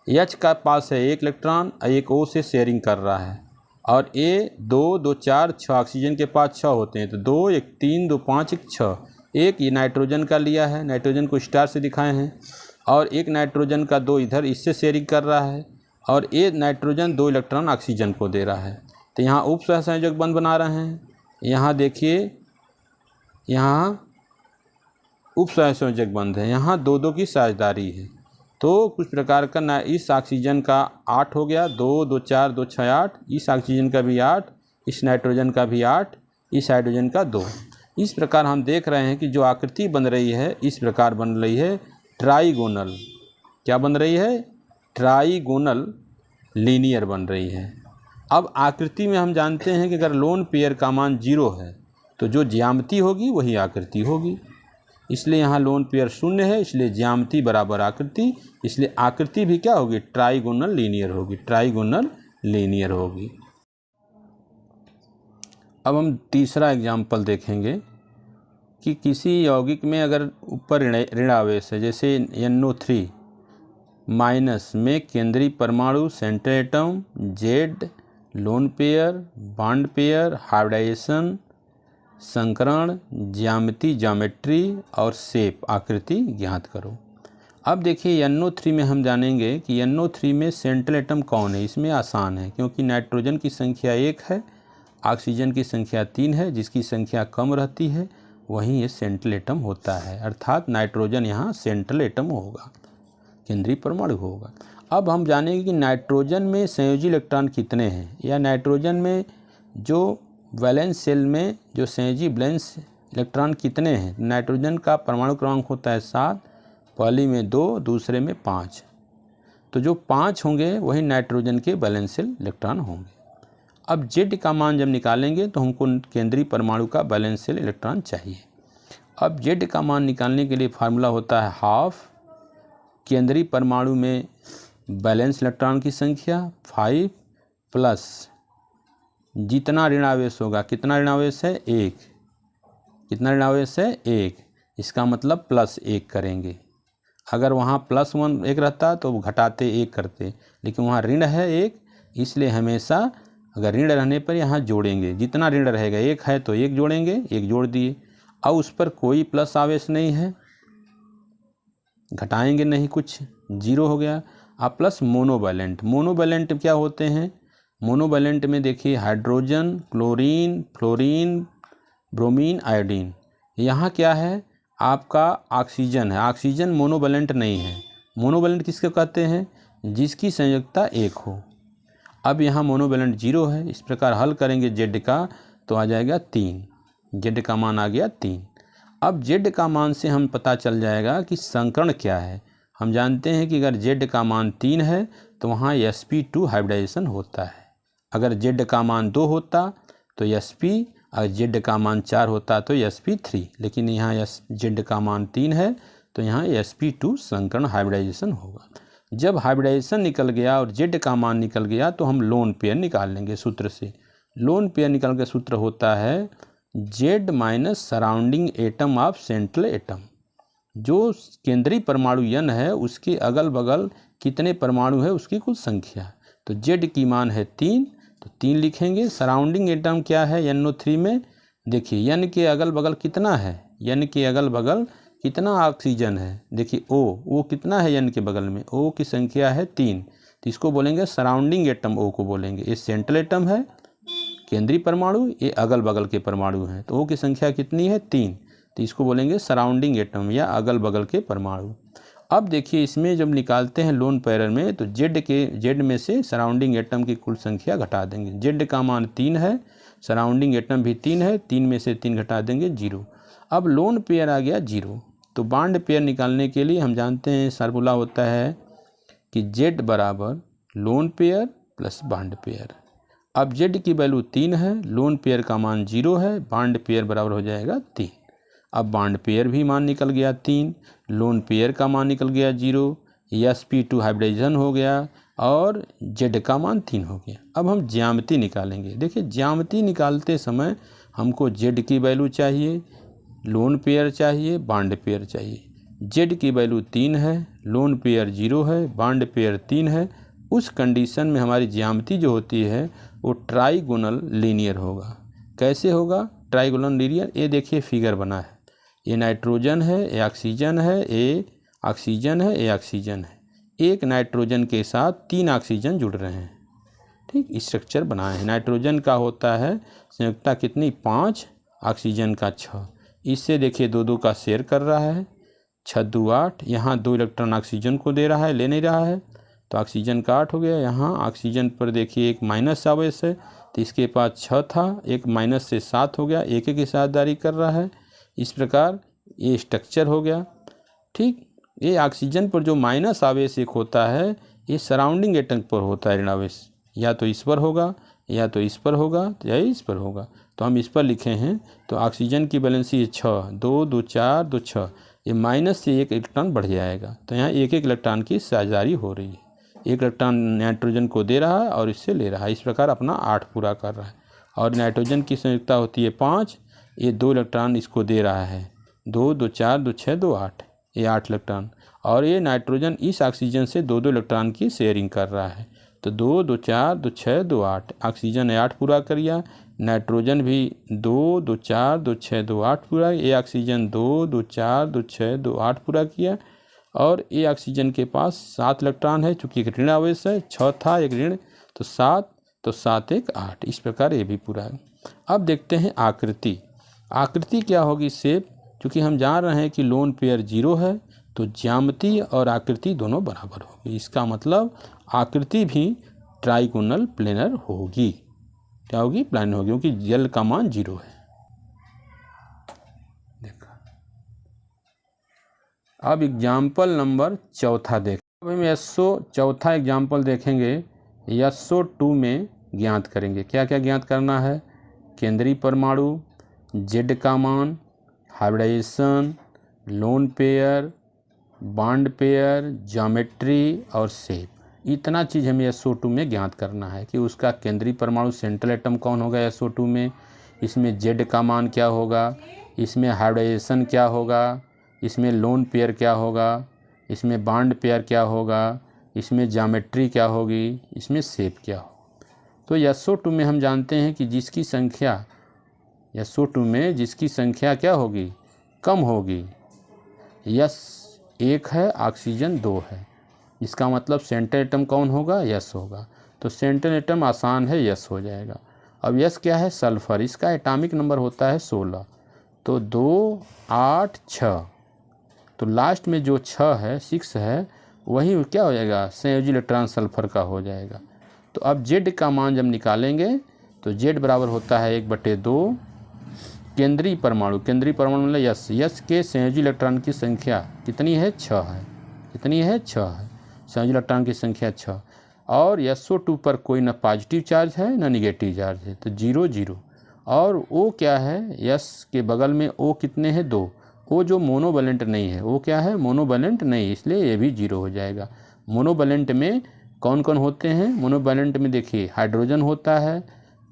A: एच का पास है 1 इलेक्ट्रॉन, एक ओ से शेयरिंग कर रहा है और ए 2, 2, 4, 6 ऑक्सीजन के पास 6 होते हैं, तो 2, 1, 3, 2, 5, 1, 6। एक ये नाइट्रोजन का लिया है, नाइट्रोजन को स्टार से दिखाए हैं, और एक नाइट्रोजन का 2 इधर इससे शेयरिंग कर रहा है और ये नाइट्रोजन 2 इलेक्ट्रॉन ऑक्सीजन को दे रहा है। तो यहाँ उप सहसंयोजक बंध बना रहे हैं। यहाँ देखिए, यहाँ उप सहसंयोजक बंध है, यहाँ 2-2 की साझेदारी है। तो कुछ प्रकार का इस ऑक्सीजन का 8 हो गया, 2, 2, 4, 2, 6, 8, इस ऑक्सीजन का भी 8, इस नाइट्रोजन का भी 8, इस हाइड्रोजन का 2। इस प्रकार हम देख रहे हैं कि जो आकृति बन रही है इस प्रकार बन रही है ट्राइगोनल। क्या बन रही है? ट्राइगोनल लीनियर बन रही है। अब आकृति में हम जानते हैं कि अगर लोन पेयर का मान 0 है तो जो ज्यामिति होगी वही आकृति होगी, इसलिए यहाँ लोन पेयर 0 है, इसलिए ज्यामिति बराबर आकृति, इसलिए आकृति भी क्या होगी? ट्राइगोनल लीनियर होगी, ट्राइगोनल लीनियर होगी। अब हम तीसरा एग्जाम्पल देखेंगे कि किसी यौगिक में अगर ऊपर ऋण आवेश है, जैसे NO3 माइनस में केंद्रीय परमाणु, central atom, Z, lone pair, bond pair, hybridisation, संकरण, ज्यामिति, ज्योमेट्री और शेप, आकृति ज्ञात करो। अब देखिए NO3 में हम जानेंगे कि NO3 में सेंट्रल एटम कौन है। इसमें आसान है क्योंकि नाइट्रोजन की संख्या 1 है, ऑक्सीजन की संख्या 3 है, जिसकी संख्या कम रहती है वहीं ये सेंट्रल एटम होता है, अर्थात नाइट्रोजन यहाँ सेंट्रल एटम होगा, केंद्रीय परमाणु होगा। अब हम जानेंगे कि नाइट्रोजन में संयोजी इलेक्ट्रॉन कितने हैं, या नाइट्रोजन में जो वैलेंस शेल में जो संयोजी वैलेंस इलेक्ट्रॉन कितने हैं। नाइट्रोजन का परमाणु क्रमांक होता है 7, पहली में 2, दूसरे में 5। तो जो 5 होंगे वही नाइट्रोजन के वैलेंस शेल इलेक्ट्रॉन होंगे। अब जेड का मान जब निकालेंगे तो हमको केंद्रीय परमाणु का वैलेंस शेल इलेक्ट्रॉन चाहिए। अब जेड का मान निकालने के लिए फार्मूला होता है हाफ केंद्रीय परमाणु में वैलेंस इलेक्ट्रॉन की संख्या 5 प्लस जितना ऋणावेश होगा, कितना ऋणावेश है? 1। कितना ऋणावेश है? 1। इसका मतलब +1 करेंगे। अगर वहाँ +1 1 रहता तो घटाते 1 करते, लेकिन वहाँ ऋण है 1, इसलिए हमेशा अगर ऋण रहने पर यहाँ जोड़ेंगे। जितना ऋण रहेगा 1 है तो 1 जोड़ेंगे, 1 जोड़ दिए। अब उस पर कोई प्लस आवेश नहीं है, घटाएंगे नहीं कुछ, 0 हो गया। अब प्लस मोनोवैलेंट। मोनोवैलेंट क्या होते हैं? मोनोवैलेंट में देखिए hydrogen, chlorine, fluorine, bromine, iodine. यहाँ क्या है? आपका ऑक्सीजन है। ऑक्सीजन मोनोवैलेंट नहीं है। मोनोवैलेंट किसको कहते हैं? जिसकी संयोजकता 1 हो। अब यहाँ मोनोवैलेंट 0 है। इस प्रकार हल करेंगे जेड का तो आ जाएगा 3। जेड का मान आ गया 3। अब जेड का मान से हम पता चल जाएगा कि संकरण क्या है। हम जानते हैं कि अगर जेड का मान 3 है तो वहाँ sp2 हाइब्रिडाइजेशन होता है। अगर जेड का मान 2 होता तो sp, अगर जेड का मान 4 होता तो sp3, लेकिन यहाँ जेड का मान 3 है तो यहाँ sp2 संकरण हाइब्रिडाइजेशन होगा। जब हाइब्रिडाइजेशन निकल गया और Z का मान निकल गया तो हम लोन पेयर निकाल लेंगे सूत्र से। लोन पेयर निकाल के सूत्र होता है Z minus surrounding atom of central atom. जो केंद्रीय परमाणु N है उसके अगल बगल कितने परमाणु है उसकी कुल संख्या। तो Z की मान है 3, तो 3 लिखेंगे। सराउंडिंग एटम क्या है NO3 में, देखिए N के अगल बगल कितना है, N के अगल बगल कितना ऑक्सीजन है, देखिए O कितना है N के बगल में, O की संख्या है 3, तो इसको बोलेंगे सराउंडिंग एटम O को बोलेंगे। ये सेंट्रल एटम है केंद्रीय परमाणु, ये अगल बगल के परमाणु हैं, तो O की संख्या कितनी है 3, तो इसको बोलेंगे सराउंडिंग एटम या अगल बगल के परमाणु। अब देखिए इसमें जब निकालते हैं लोन पेयर में तो Z में से सराउंडिंग एटम की कुल संख्या घटा देंगे। Z का मान 3 है, सराउंडिंग एटम भी 3 है, 3 में से 3 घटा देंगे 0। अब लोन पेयर आ गया 0। तो बॉन्ड पेयर निकालने के लिए हम जानते हैं फार्मूला होता है कि Z बराबर lone pair plus bond pair. अब Z की वैल्यू 3 है, लोन पेयर का मान 0 है, बॉन्ड पेयर बराबर हो जाएगा 3। अब बॉन्ड पेयर भी मान निकल गया 3, लोन पेयर का मान निकल गया 0, sp2 हाइब्रिडाइजेशन हो गया और Z का मान 3 हो गया। अब हम ज्यामिति निकालेंगे। देखिए ज्यामिति निकालते समय हमको Z की वैल्यू चाहिए, लोन पेयर चाहिए, बॉन्ड पेयर चाहिए। Z की वैल्यू 3 है, लोन पेयर 0 है, बॉन्ड पेयर 3 है। उस कंडीशन में हमारी ज्यामिति जो होती है वो ट्राइगोनल लीनियर होगा। कैसे होगा ट्राइगोनल लीनियर, ये देखिए फिगर बना है, ये नाइट्रोजन है, ये ऑक्सीजन है, ये ऑक्सीजन है, ये ऑक्सीजन है। एक नाइट्रोजन के साथ 3 ऑक्सीजन जुड़ रहे हैं, ठीक स्ट्रक्चर बनाए हैं। नाइट्रोजन का होता है संयुक्ता कितनी 5, ऑक्सीजन का 6। इससे देखिए 2-2 का शेयर कर रहा है, 6 2 8। यहाँ 2 इलेक्ट्रॉन ऑक्सीजन को दे रहा है, ले नहीं रहा है, तो ऑक्सीजन का 8 हो गया। यहाँ ऑक्सीजन पर देखिए एक माइनस आवेश है, तो इसके पास 6 था, एक माइनस से 7 हो गया, एक एक हिस्सेदारी कर रहा है। इस प्रकार ये स्ट्रक्चर हो गया, ठीक। ये ऑक्सीजन पर जो माइनस आवेश एक होता है ये सराउंडिंग एटम पर होता है ऋण आवेश, या तो इस पर होगा या तो इस पर होगा या इस पर होगा, तो हम इस पर लिखे हैं। तो ऑक्सीजन की वैलेंसी 6, 2 2 4 2 6, ये माइनस से 1 इलेक्ट्रॉन बढ़ जाएगा, तो यहाँ एक एक इलेक्ट्रॉन की साझेदारी हो रही है। एक इलेक्ट्रॉन नाइट्रोजन को दे रहा है और इससे ले रहा है, इस प्रकार अपना 8 पूरा कर रहा है। और नाइट्रोजन की संयुक्ता होती है 5, ये 2 इलेक्ट्रॉन इसको दे रहा है, 2 2 4 2 6 2 8, ये 8 इलेक्ट्रॉन। और ये नाइट्रोजन इस ऑक्सीजन से 2-2 इलेक्ट्रॉन की शेयरिंग कर रहा है, तो 2 2 4 2 6 2 8, ऑक्सीजन ने 8 पूरा कर लिया, नाइट्रोजन भी 2 2 4 2 6 2 8 पूरा, ये ऑक्सीजन 2 2 4 2 6 2 8 पूरा किया। और ये ऑक्सीजन के पास 7 इलेक्ट्रॉन है, चूँकि एक ऋण आवेश है, 6 था एक ऋण, तो 7, तो 7 1 8, इस प्रकार ये भी पूरा है। अब देखते हैं आकृति। आकृति क्या होगी शेप, क्योंकि हम जान रहे हैं कि लोन पेयर 0 है तो ज्यामिति और आकृति दोनों बराबर होगी। इसका मतलब आकृति भी ट्राइगोनल प्लेनर होगी। क्या होगी? प्लेनर होगी, क्योंकि जल का मान 0 है। देखो अब एग्जाम्पल नंबर 4 देखें। अब हम चौथा एग्जाम्पल देखेंगे, SO2 में ज्ञात करेंगे। क्या क्या ज्ञात करना है? केंद्रीय परमाणु, Z का मान, hybridisation, lone pair, bond pair, geometry और शेप। इतना चीज़ हमें SO2 में ज्ञात करना है कि उसका केंद्रीय परमाणु सेंट्रल एटम कौन होगा SO2 में, इसमें Z का मान क्या होगा, इसमें हाइब्रिडाइजेशन क्या होगा, इसमें लोन पेयर क्या होगा, इसमें बॉन्ड पेयर क्या होगा, इसमें ज्योमेट्री क्या होगी, इसमें शेप क्या होगा। तो SO2 में हम जानते हैं कि जिसकी संख्या SO2 में जिसकी संख्या क्या होगी, कम होगी, S 1 है, ऑक्सीजन 2 है, इसका मतलब सेंट्रल एटम कौन होगा, S होगा। तो सेंट्रल एटम आसान है, S हो जाएगा। अब S क्या है? सल्फर, इसका एटॉमिक नंबर होता है 16, तो 2 8 6, तो लास्ट में जो 6 है 6 है वही क्या हो जाएगा, संयोजी इलेक्ट्रॉन सल्फर का हो जाएगा। तो अब Z का मान जब निकालेंगे तो Z बराबर होता है 1/2 केंद्रीय परमाणु मतलब S के संयोजी इलेक्ट्रॉन की संख्या कितनी है, 6 है। कितनी है? 6 है, संयोजी इलेक्ट्रॉन की संख्या 6। और SO2 पर कोई ना पॉजिटिव चार्ज है ना निगेटिव चार्ज है, तो 0 0। और O क्या है, S के बगल में O कितने हैं, 2, वो जो मोनोवैलेंट नहीं है वो क्या है, मोनोवैलेंट नहीं, इसलिए ये भी 0 हो जाएगा। मोनोवैलेंट में कौन कौन होते हैं, मोनोवैलेंट में देखिए हाइड्रोजन होता है,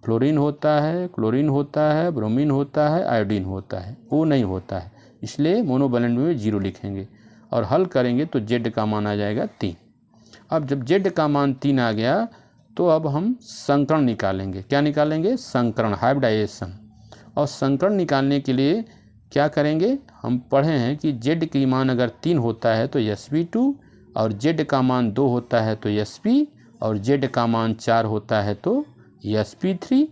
A: फ्लोरीन होता है, क्लोरीन होता है, ब्रोमीन होता है, आयोडीन होता है, वो नहीं होता है, इसलिए मोनोवैलेंट में 0 लिखेंगे और हल करेंगे तो Z का मान आ जाएगा 3। अब जब Z का मान 3 आ गया तो अब हम संकरण निकालेंगे। क्या निकालेंगे, संकरण, हाइब्रिडाइजेशन। और संकरण निकालने के लिए क्या करेंगे, हम पढ़े हैं कि Z की मान अगर 3 होता है तो sp2 और Z का मान 2 होता है तो sp और Z का मान 4 होता है तो sp3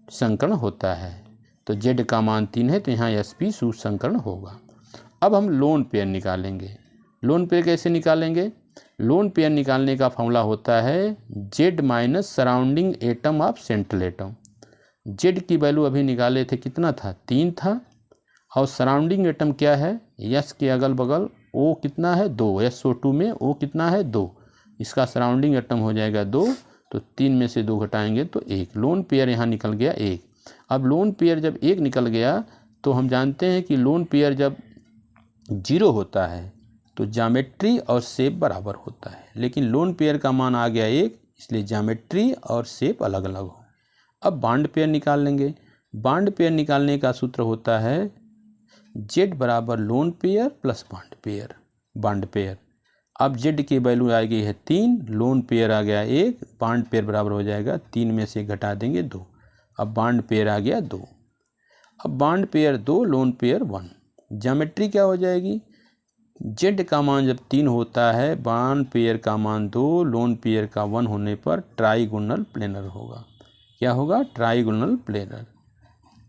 A: संकरण होता है। तो Z का मान 3 है तो यहाँ sp सुसंकरण होगा। अब हम लोन पेयर निकालेंगे। लोन पेयर कैसे निकालेंगे, लोन पेयर निकालने का फॉर्मूला होता है Z minus surrounding atom of central atom. Z की वैल्यू अभी निकाले थे, कितना था, 3 था, और सराउंडिंग एटम क्या है, S के अगल बगल O कितना है, 2, SO2 में O कितना है, 2, इसका सराउंडिंग एटम हो जाएगा 2, तो 3 में से 2 घटाएंगे तो 1। लोन पेयर यहाँ निकल गया 1। अब लोन पेयर जब 1 निकल गया तो हम जानते हैं कि लोन पेयर जब 0 होता है तो ज्योमेट्री और शेप बराबर होता है, लेकिन लोन पेयर का मान आ गया 1, इसलिए ज्योमेट्री और शेप अलग अलग हो। अब बॉन्ड पेयर निकाल लेंगे। बॉन्ड पेयर निकालने का सूत्र होता है Z बराबर lone pair plus bond pair, bond pair. अब Z की वैल्यू आ गई है 3, लोन पेयर आ गया 1, बॉन्ड पेयर बराबर हो जाएगा 3 में से घटा देंगे 2, अब बॉन्ड पेयर आ गया 2। अब bond pair 2, lone pair 1। Geometry क्या हो जाएगी, Z का मान जब 3 होता है, बॉन्ड पेयर का मान 2, लोन पेयर का 1 होने पर ट्राइगोनल प्लेनर होगा। क्या होगा, ट्राइगोनल प्लेनर।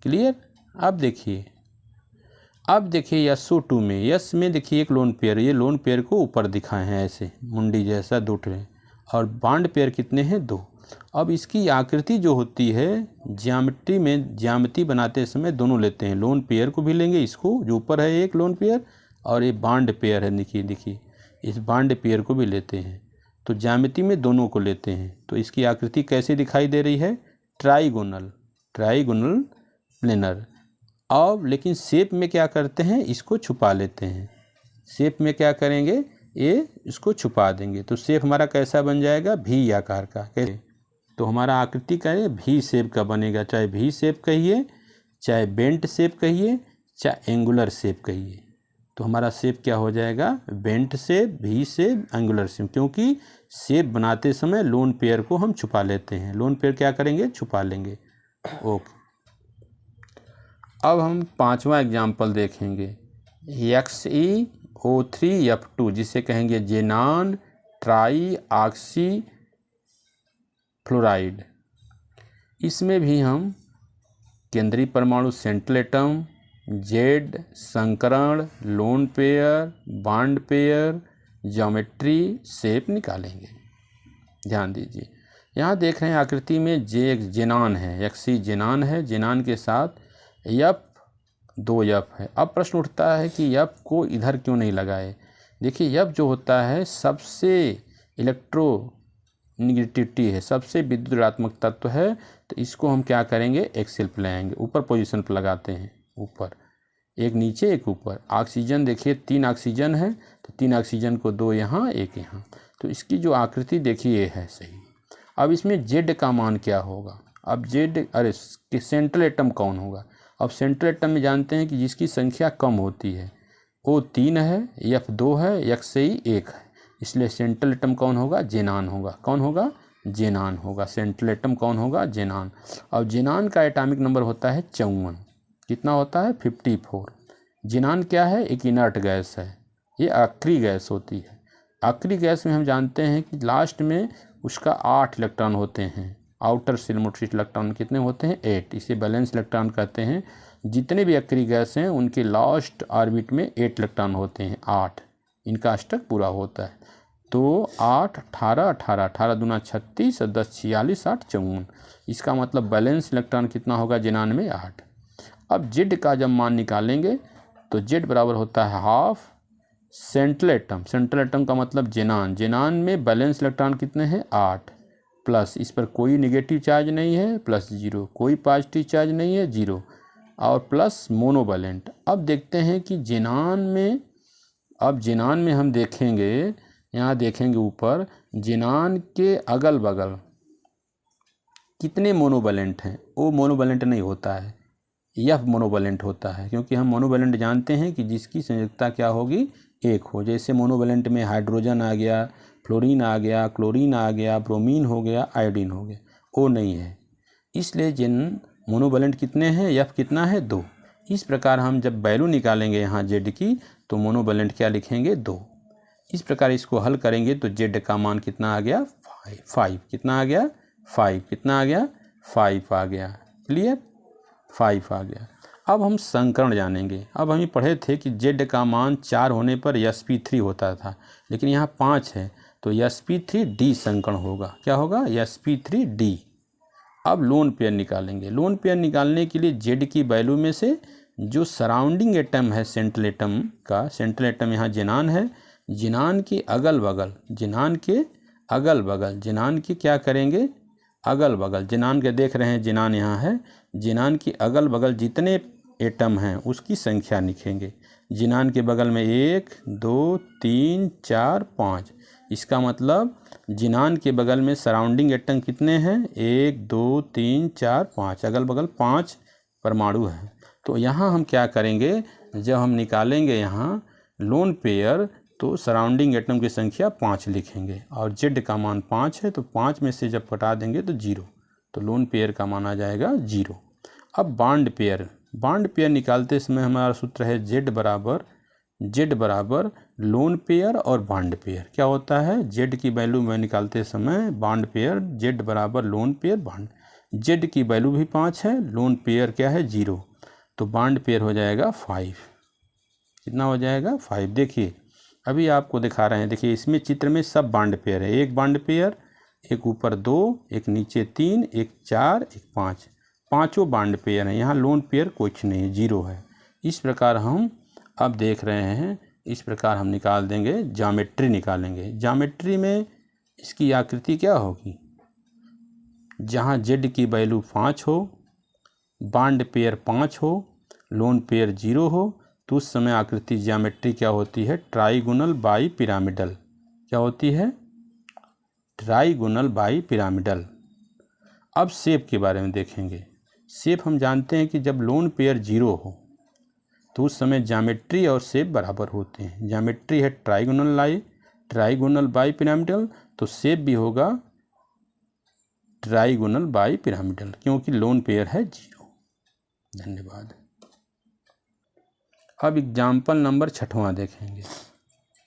A: क्लियर। अब देखिए SO2 में, S में देखिए एक लोन पेयर, ये लोन पेयर को ऊपर दिखाए हैं ऐसे मुंडी जैसा 2 ट्रे, और बॉन्ड पेयर कितने हैं, 2। अब इसकी आकृति जो होती है ज्यामिति में, ज्यामिति बनाते समय दोनों लेते हैं, लोन पेयर को भी लेंगे, इसको जो ऊपर है एक लोन पेयर, और ये बॉन्ड पेयर है, देखिए इस बॉन्ड पेयर को भी लेते हैं, तो ज्यामिति में दोनों को लेते हैं। तो इसकी आकृति कैसे दिखाई दे रही है, ट्राइगोनल, ट्राइगोनल प्लेनर। अब लेकिन शेप में क्या करते हैं, इसको छुपा लेते हैं। शेप में क्या करेंगे, ये इसको छुपा देंगे, तो शेप हमारा कैसा बन जाएगा, भी आकार का। कैसे, तो हमारा आकृति का भी शेप का बनेगा, चाहे भी शेप कहिए, चाहे बेंट शेप कहिए, चाहे एंगुलर शेप कहिए। तो हमारा शेप क्या हो जाएगा, बेंट शेप, भी शेप, एंगुलर शेप, क्योंकि शेप बनाते समय लोन पेयर को हम छुपा लेते हैं। लोन पेयर क्या करेंगे, छुपा लेंगे। ओके, अब हम 5वां एग्जाम्पल देखेंगे, XeO3F2, जिसे कहेंगे जेनान ट्राई ऑक्सी फ्लोराइड। इसमें भी हम केंद्रीय परमाणु सेंट्रल एटम, Z संकरण, loan pair, bond pair, geometry, shape निकालेंगे। ध्यान दीजिए, यहाँ देख रहे हैं आकृति में जेनान है, Xe जेनान है, जेनान के साथ F2F है। अब प्रश्न उठता है कि F को इधर क्यों नहीं लगाए। देखिए F जो होता है सबसे इलेक्ट्रोनिगेटिविटी है, सबसे विद्युत ऋणात्मक तत्व है, तो इसको हम क्या करेंगे, एक्सेल पर लाएंगे, ऊपर पोजीशन पर लगाते हैं, ऊपर एक नीचे एक ऊपर। ऑक्सीजन देखिए 3 ऑक्सीजन है, तो 3 ऑक्सीजन को 2 यहाँ 1 यहाँ, तो इसकी जो आकृति देखिए ये है सही। अब इसमें Z का मान क्या होगा, अब Z, अरे सेंट्रल एटम कौन होगा। अब सेंट्रल एटम में जानते हैं कि जिसकी संख्या कम होती है, O 3 है, F2 है, Xe 1 है, इसलिए सेंट्रल एटम कौन होगा, जेनान होगा। कौन होगा, जेनान होगा। सेंट्रल एटम कौन होगा, जेनान। और जेनान का एटॉमिक नंबर होता है 54। कितना होता है, 54। जेनान क्या है, एक इनर्ट गैस है, ये आखिरी गैस होती है। आखिरी गैस में हम जानते हैं कि लास्ट में उसका 8 इलेक्ट्रॉन होते हैं, आउटर शेल मोटिव इलेक्ट्रॉन कितने होते हैं, 8, इसे बैलेंस इलेक्ट्रॉन कहते हैं। जितने भी आखिरी गैस हैं उनके लास्ट ऑर्बिट में 8 इलेक्ट्रॉन होते हैं, 8, इनका अष्टक पूरा होता है। तो 8, 18, 18, 18 दूना 36 और 10 46, 8 54, इसका मतलब बैलेंस इलेक्ट्रॉन कितना होगा जेनान में, 8। अब Z का जब मान निकालेंगे तो Z बराबर होता है half central atom, central atom का मतलब जेनान, जेनान में बैलेंस इलेक्ट्रॉन कितने हैं, 8, प्लस इस पर कोई निगेटिव चार्ज नहीं है, प्लस 0, कोई पॉजिटिव चार्ज नहीं है, 0, और प्लस मोनोवैलेंट। अब देखते हैं कि जिनान में हम देखेंगे, यहाँ देखेंगे ऊपर जिनान के अगल बगल कितने मोनोवैलेंट हैं। वो मोनोवैलेंट नहीं होता है, यह मोनोवैलेंट होता है, क्योंकि हम मोनोवैलेंट जानते हैं कि जिसकी संयोजकता क्या होगी, एक हो। जैसे मोनोवैलेंट में हाइड्रोजन आ गया, फ्लोरीन आ गया, क्लोरीन आ गया, ब्रोमीन हो गया, आयोडीन हो गया, वो नहीं है। इसलिए जिन मोनोवैलेंट कितने हैं, यह कितना है, 2। इस प्रकार हम जब वैल्यू निकालेंगे यहाँ जेड की, तो मोनोवैलेंट क्या लिखेंगे, 2। इस प्रकार इसको हल करेंगे तो जेड का मान कितना आ गया, 5। कितना आ गया, 5। कितना आ गया, 5 आ गया। क्लियर, 5 आ गया। अब हम संकरण जानेंगे। अब हम पढ़े थे कि जेड का मान 4 होने पर sp3 होता था, लेकिन यहाँ 5 है तो sp3d संकरण होगा। क्या होगा, sp3d। अब लोन पेयर निकालेंगे। लोन पेयर निकालने के लिए जेड की वैल्यू में से जो सराउंडिंग एटम है सेंट्रल एटम का, सेंट्रल एटम यहाँ जिनान है, जिनान के अगल बगल, जिनान के क्या करेंगे, अगल बगल, जिनान के देख रहे हैं, जिनान यहाँ है, जिनान के अगल बगल जितने एटम हैं उसकी संख्या लिखेंगे। जिनान के बगल में 1 2 3 4 5। इसका मतलब जिनान के बगल में सराउंडिंग एटम कितने हैं, 1 2 3 4 5, अगल बगल 5 परमाणु है। तो यहाँ हम क्या करेंगे, जब हम निकालेंगे यहाँ लोन पेयर, तो सराउंडिंग एटम की संख्या 5 लिखेंगे और जेड का मान 5 है, तो 5 में से जब घटा देंगे तो 0, तो लोन पेयर का मान आ जाएगा 0। अब बॉन्ड पेयर निकालते समय हमारा सूत्र है जेड बराबर लोन पेयर और बॉन्ड पेयर। क्या होता है, जेड की वैल्यू में निकालते समय बॉन्ड पेयर, जेड बराबर लोन पेयर बॉन्ड। जेड की वैल्यू भी 5 है, लोन पेयर क्या है, 0, तो बॉन्ड पेयर हो जाएगा 5। कितना हो जाएगा, 5। देखिए अभी आपको दिखा रहे हैं, देखिए इसमें चित्र में सब बॉन्ड पेयर है। एक बॉन्ड पेयर, एक ऊपर 2, एक नीचे 3, एक 4, एक 5, पांचों बॉन्ड पेयर हैं। यहाँ लोन पेयर कुछ नहीं, 0 है। इस प्रकार हम अब देख रहे हैं, इस प्रकार हम निकाल देंगे, ज्योमेट्री निकालेंगे। ज्योमेट्री में इसकी आकृति क्या होगी, जहाँ जेड की वैल्यू 5 हो, बॉन्ड पेयर 5 हो, लोन पेयर 0 हो, तो उस समय आकृति ज्योमेट्री क्या होती है, ट्राइगोनल बाई पिरामिडल। क्या होती है, ट्राइगोनल बाई पिरामिडल। अब शेप के बारे में देखेंगे। शेप हम जानते हैं कि जब लोन पेयर 0 हो तो उस समय ज्योमेट्री और शेप बराबर होते हैं। ज्योमेट्री है ट्राइगोनल बाई पिरामिडल, तो शेप भी होगा ट्राइगोनल बाई पिरामिडल, क्योंकि लोन पेयर है 0। धन्यवाद। अब एग्जाम्पल नंबर 6वां देखेंगे।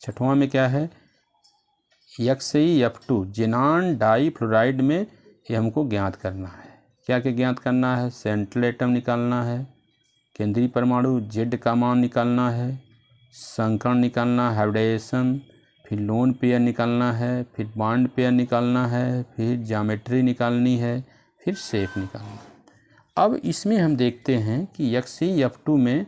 A: 6वां में क्या है, XeF2 जिनान डाई फ्लोराइड में ये हमको ज्ञात करना है। क्या ज्ञात करना है, सेंट्रल एटम निकालना है, केंद्रीय परमाणु जेड का मान निकालना है, संकरण निकालना, हाइब्रिडाइजेशन, फिर लोन पेयर निकालना है, फिर बॉन्ड पेयर निकालना है, फिर ज्योमेट्री निकालनी है, फिर शेप निकालना है। अब इसमें हम देखते हैं कि XeF2 में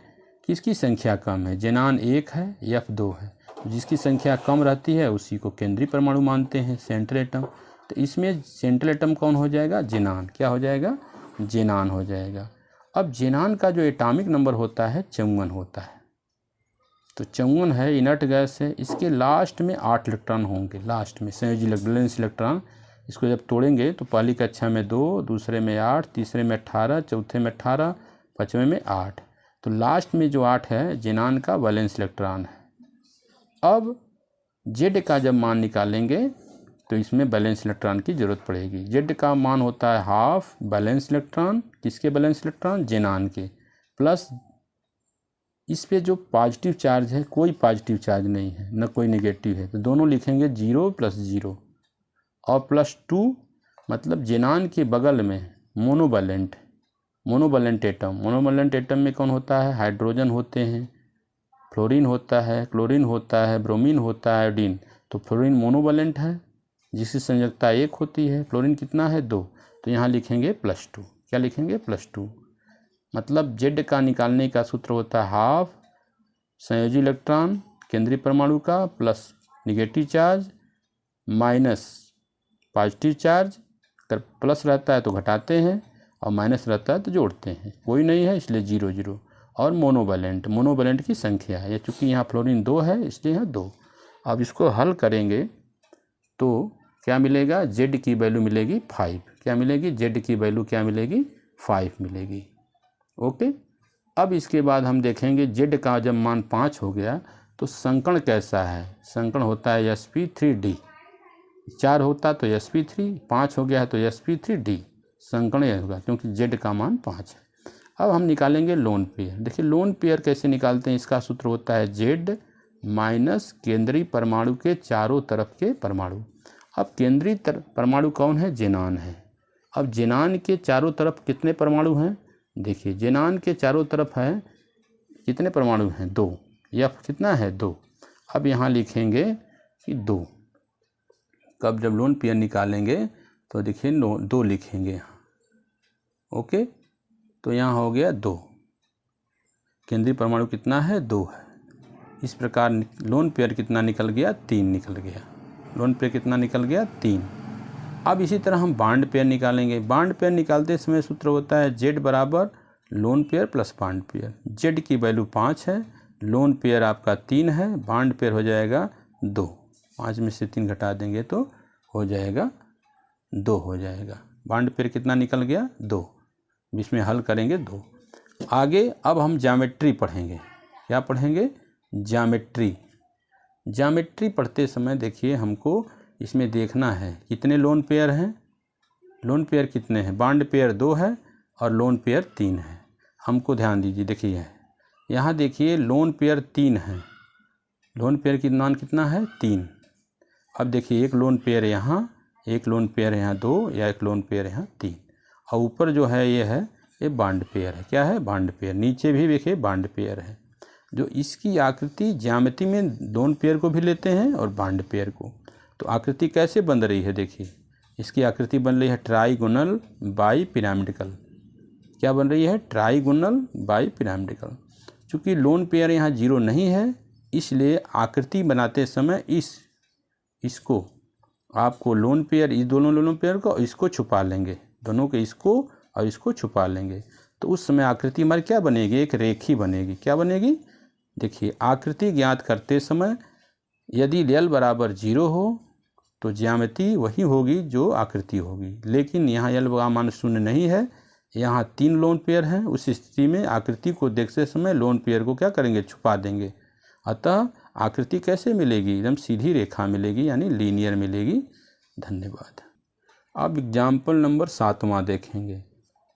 A: किसकी संख्या कम है, जिनान 1 है, F2 है। जिसकी संख्या कम रहती है उसी को केंद्रीय परमाणु मानते हैं, सेंट्रल एटम। तो इसमें सेंट्रल एटम कौन हो जाएगा, जिनान। क्या हो जाएगा, जिनान हो जाएगा। अब जिनान का जो एटॉमिक नंबर होता है 54 होता है, तो 54 है, इनर्ट गैस है। इसके लास्ट में 8 इलेक्ट्रॉन होंगे, लास्ट में संयोजी वैलेंस इलेक्ट्रॉन। इसको जब तोड़ेंगे तो पहली कक्षा में 2, दूसरे में 8, तीसरे में 18, चौथे में 18, पाँचवें में 8, तो लास्ट में जो 8 है जिनान का वैलेंस इलेक्ट्रॉन है। अब जेड का जब मान निकालेंगे तो इसमें बैलेंस इलेक्ट्रॉन की ज़रूरत पड़ेगी। जेड का मान होता है हाफ बैलेंस इलेक्ट्रॉन, किसके बैलेंस इलेक्ट्रॉन, जिनान के, प्लस इस पे जो पॉजिटिव चार्ज है, कोई पॉजिटिव चार्ज नहीं है, न कोई नेगेटिव है, तो दोनों लिखेंगे 0 + 0 और +2, मतलब जिनान के बगल में मोनोवैलेंट एटम में कौन होता है, हाइड्रोजन होते हैं, फ्लोरीन होता है, क्लोरीन होता है, ब्रोमीन होता है, आयोडीन। तो फ्लोरीन मोनोवैलेंट है जिसकी संयोजकता 1 होती है, फ्लोरीन कितना है, 2, तो यहाँ लिखेंगे +2। क्या लिखेंगे, +2। मतलब जेड का निकालने का सूत्र होता है हाफ संयोजी इलेक्ट्रॉन केंद्रीय परमाणु का plus negative charge minus positive charge. अगर प्लस रहता है तो घटाते हैं, और माइनस रहता है तो जोड़ते हैं, कोई नहीं है इसलिए 0 0। और मोनोवैलेंट की संख्या है, चूँकि यहाँ फ्लोरीन 2 है इसलिए यहाँ 2। अब इसको हल करेंगे तो क्या मिलेगा, Z की वैल्यू मिलेगी 5। क्या मिलेगी, Z की वैल्यू क्या मिलेगी, 5 मिलेगी। ओके, अब इसके बाद हम देखेंगे Z का जब मान 5 हो गया तो संकर्ण कैसा है। संकर्ण होता है sp3d, 4 होता तो sp3, 5 हो गया है तो sp3d, संकर्ण यह होगा क्योंकि Z का मान 5 है। अब हम निकालेंगे लोन पेयर। देखिए लोन पेयर कैसे निकालते हैं, इसका सूत्र होता है Z माइनस केंद्रीय परमाणु के चारों तरफ के परमाणु। अब केंद्रीय परमाणु कौन है, जेनान है। अब जेनान के चारों तरफ कितने परमाणु हैं, देखिए जेनान के चारों तरफ है कितने परमाणु हैं, 2। F कितना है, 2। अब यहाँ लिखेंगे कि 2। कब जब लोन पेयर निकालेंगे तो देखिए 2 लिखेंगे यहाँ। ओके, तो यहाँ हो गया 2, केंद्रीय परमाणु कितना है, 2 है। इस प्रकार लोन पेयर कितना निकल गया, 3 निकल गया। लोन पेयर कितना निकल गया, 3। अब इसी तरह हम बॉन्ड पेयर निकालेंगे। बॉन्ड पेयर निकालते समय सूत्र होता है Z बराबर lone pair plus bond pair. Z की वैल्यू 5 है, लोन पेयर आपका 3 है, बॉन्ड पेयर हो जाएगा 2। 5 में से 3 घटा देंगे तो हो जाएगा 2 हो जाएगा। बॉन्ड पेयर कितना निकल गया, 2। इसमें हल करेंगे 2। आगे अब हम ज्योमेट्री पढ़ेंगे। क्या पढ़ेंगे, ज्योमेट्री पढ़ते समय देखिए हमको इसमें देखना है कितने लोन पेयर हैं। लोन पेयर कितने हैं, बॉन्ड पेयर 2 है और लोन पेयर 3 है। हमको ध्यान दीजिए, देखिए यहाँ देखिए लोन पेयर 3 है, लोन पेयर की मान कितना है, 3। अब देखिए एक लोन पेयर यहाँ, एक लोन पेयर यहाँ 2, या एक लोन पेयर यहाँ 3, और ऊपर जो है ये बॉन्ड पेयर है। क्या है, बॉन्ड पेयर। नीचे भी देखिए बॉन्ड पेयर है। जो इसकी आकृति ज्यामिति में लोन पेयर को भी लेते हैं और बॉन्ड पेयर को। तो आकृति कैसे बन रही है, देखिए इसकी आकृति बन रही है ट्राइगोनल बाई पिरामिडिकल। क्या बन रही है, ट्राइगोनल बाई पिरामिडिकल। चूँकि लोन पेयर यहाँ 0 नहीं है इसलिए आकृति बनाते समय इसको आपको लोन पेयर, इस दोनों लोन पेयर को इसको छुपा लेंगे, दोनों के इसको और इसको छुपा लेंगे। तो उस समय आकृति हमारी क्या बनेगी, एक रेखी बनेगी। क्या बनेगी, देखिए आकृति ज्ञात करते समय यदि L बराबर 0 हो तो ज्यामिति वही होगी जो आकृति होगी। लेकिन यहाँ L का मान 0 नहीं है, यहाँ 3 लोन पेयर हैं। उस स्थिति में आकृति को देखते समय लोन पेयर को क्या करेंगे, छुपा देंगे। अतः आकृति कैसे मिलेगी, एकदम सीधी रेखा मिलेगी, यानी लीनियर मिलेगी। धन्यवाद। अब एग्जाम्पल नंबर 7वां देखेंगे।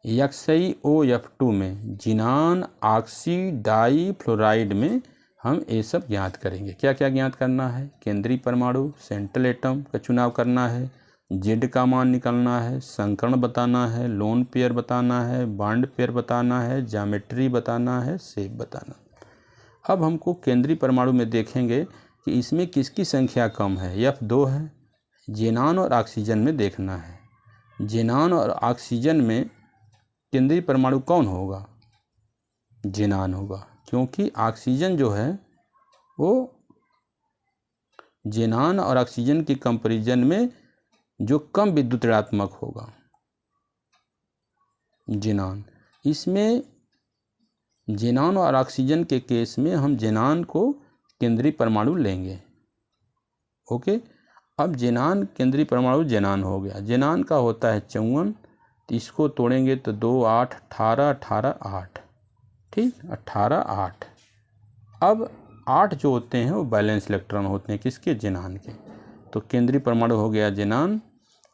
A: XiOF2 में जिनान ऑक्सीडाई फ्लोराइड में हम ये सब ज्ञात करेंगे। क्या क्या ज्ञात करना है, केंद्रीय परमाणु, सेंट्रल एटम का चुनाव करना है, Z का मान निकालना है, संकर्ण बताना है, लोन पेयर बताना है, बॉन्ड पेयर बताना है, ज्योमेट्री बताना है, शेप बताना। अब हमको केंद्रीय परमाणु में देखेंगे कि इसमें किसकी संख्या कम है, F2 है। जेनान और ऑक्सीजन में देखना है, जेनान और ऑक्सीजन में केंद्रीय परमाणु कौन होगा, जेनान होगा, क्योंकि ऑक्सीजन जो है वो जेनान और ऑक्सीजन के कंपैरिजन में जो कम विद्युत ऋणात्मक होगा जेनान। इसमें जेनान और ऑक्सीजन के केस में हम जेनान को केंद्रीय परमाणु लेंगे। ओके, अब जेनान केंद्रीय परमाणु जेनान हो गया। जेनान का होता है 54, तो इसको तोड़ेंगे तो 2 8 18 18 8, ठीक, 18 8। अब 8 जो होते हैं वो बैलेंस इलेक्ट्रॉन होते हैं, किसके, जेनान के। तो केंद्रीय परमाणु हो गया जेनान।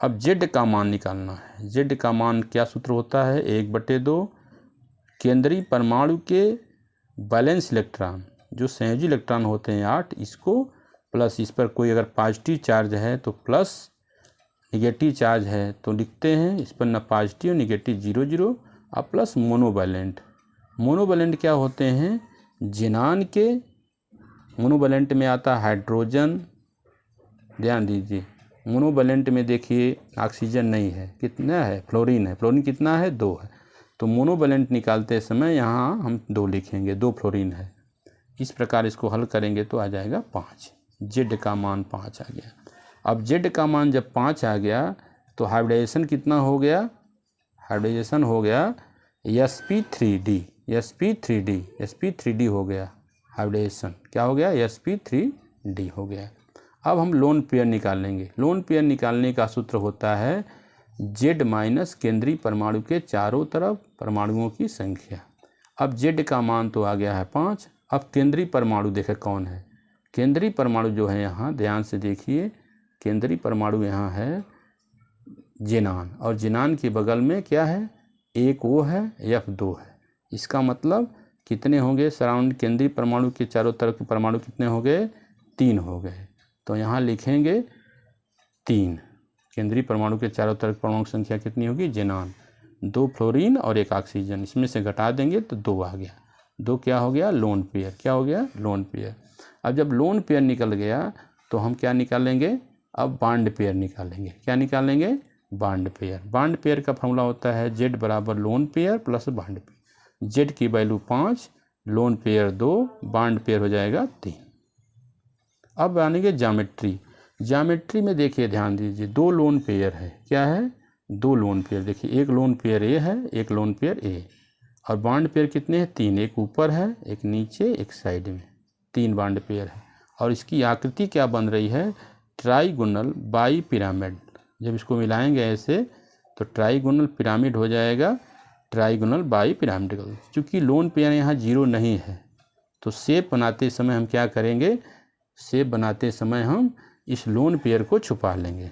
A: अब Z का मान निकालना है। Z का मान क्या सूत्र होता है, 1/2 केंद्रीय परमाणु के बैलेंस इलेक्ट्रॉन जो संयोजी इलेक्ट्रॉन होते हैं 8, इसको प्लस इस पर कोई अगर पॉजिटिव चार्ज है तो प्लस, निगेटिव चार्ज है तो लिखते हैं इस पर ना पॉजिटिव निगेटिव 0 0 और प्लस मोनोवैलेंट। मोनोवैलेंट क्या होते हैं, जेनान के मोनोवैलेंट में आता है हाइड्रोजन। ध्यान दीजिए मोनोवैलेंट में देखिए ऑक्सीजन नहीं है, कितना है, फ्लोरीन है। फ्लोरीन कितना है, 2 है। तो मोनोवैलेंट निकालते समय यहाँ हम 2 लिखेंगे, 2 फ्लोरीन है। इस प्रकार इसको हल करेंगे तो आ जाएगा 5। Z का मान 5 आ गया। अब Z का मान जब 5 आ गया तो हाइब्रिडाइजेशन कितना हो गया, हाइब्रिडाइजेशन हो गया sp3d, sp3d, sp3d हो गया हाइब्रिडाइजेशन। क्या हो गया? sp3d हो गया। अब हम लोन पेयर निकालेंगे। लोन पेयर निकालने का सूत्र होता है Z माइनस केंद्रीय परमाणु के चारों तरफ परमाणुओं की संख्या। अब Z का मान तो आ गया है 5। अब केंद्रीय परमाणु देखें कौन है। केंद्रीय परमाणु जो है यहाँ ध्यान से देखिए, केंद्रीय परमाणु यहाँ है ज़ेनान, और ज़ेनान के बगल में क्या है? एक O है, F2 है। इसका मतलब कितने होंगे? सराउंड केंद्रीय परमाणु के चारों तरफ के परमाणु कितने हो गए? 3 हो गए। तो यहाँ लिखेंगे 3। केंद्रीय परमाणु के चारों तरफ परमाणु की संख्या कितनी होगी? ज़ेनान, 2 फ्लोरीन और 1 ऑक्सीजन, इसमें से घटा देंगे तो 2 आ गया। 2 क्या हो गया? Lone pair. क्या हो गया? Lone pair. अब जब लोन पेयर निकल गया तो हम क्या निकालेंगे? अब बॉन्ड पेयर निकालेंगे। क्या निकालेंगे? Bond pair. बॉन्ड पेयर का फॉर्मूला होता है Z बराबर lone pair plus bond pair. Z की value 5, lone pair 2, bond pair हो जाएगा 3। अब आनेंगे ज्योमेट्री। ज्योमेट्री में देखिए ध्यान दीजिए, 2 लोन पेयर है। क्या है? 2 लोन पेयर। देखिए एक लोन पेयर A है, एक लोन पेयर A, और बॉन्ड पेयर कितने हैं? 3। एक ऊपर है, एक नीचे, एक साइड में, 3 बॉन्ड पेयर है। और इसकी आकृति क्या बन रही है? Trigonal by pyramid. जब इसको मिलाएंगे ऐसे तो ट्राइगोनल पिरामिड हो जाएगा, ट्राइगोनल बाई पिरामिडल। चूँकि लोन पेयर यहाँ 0 नहीं है तो शेप बनाते समय हम क्या करेंगे? शेप बनाते समय हम इस लोन पेयर को छुपा लेंगे।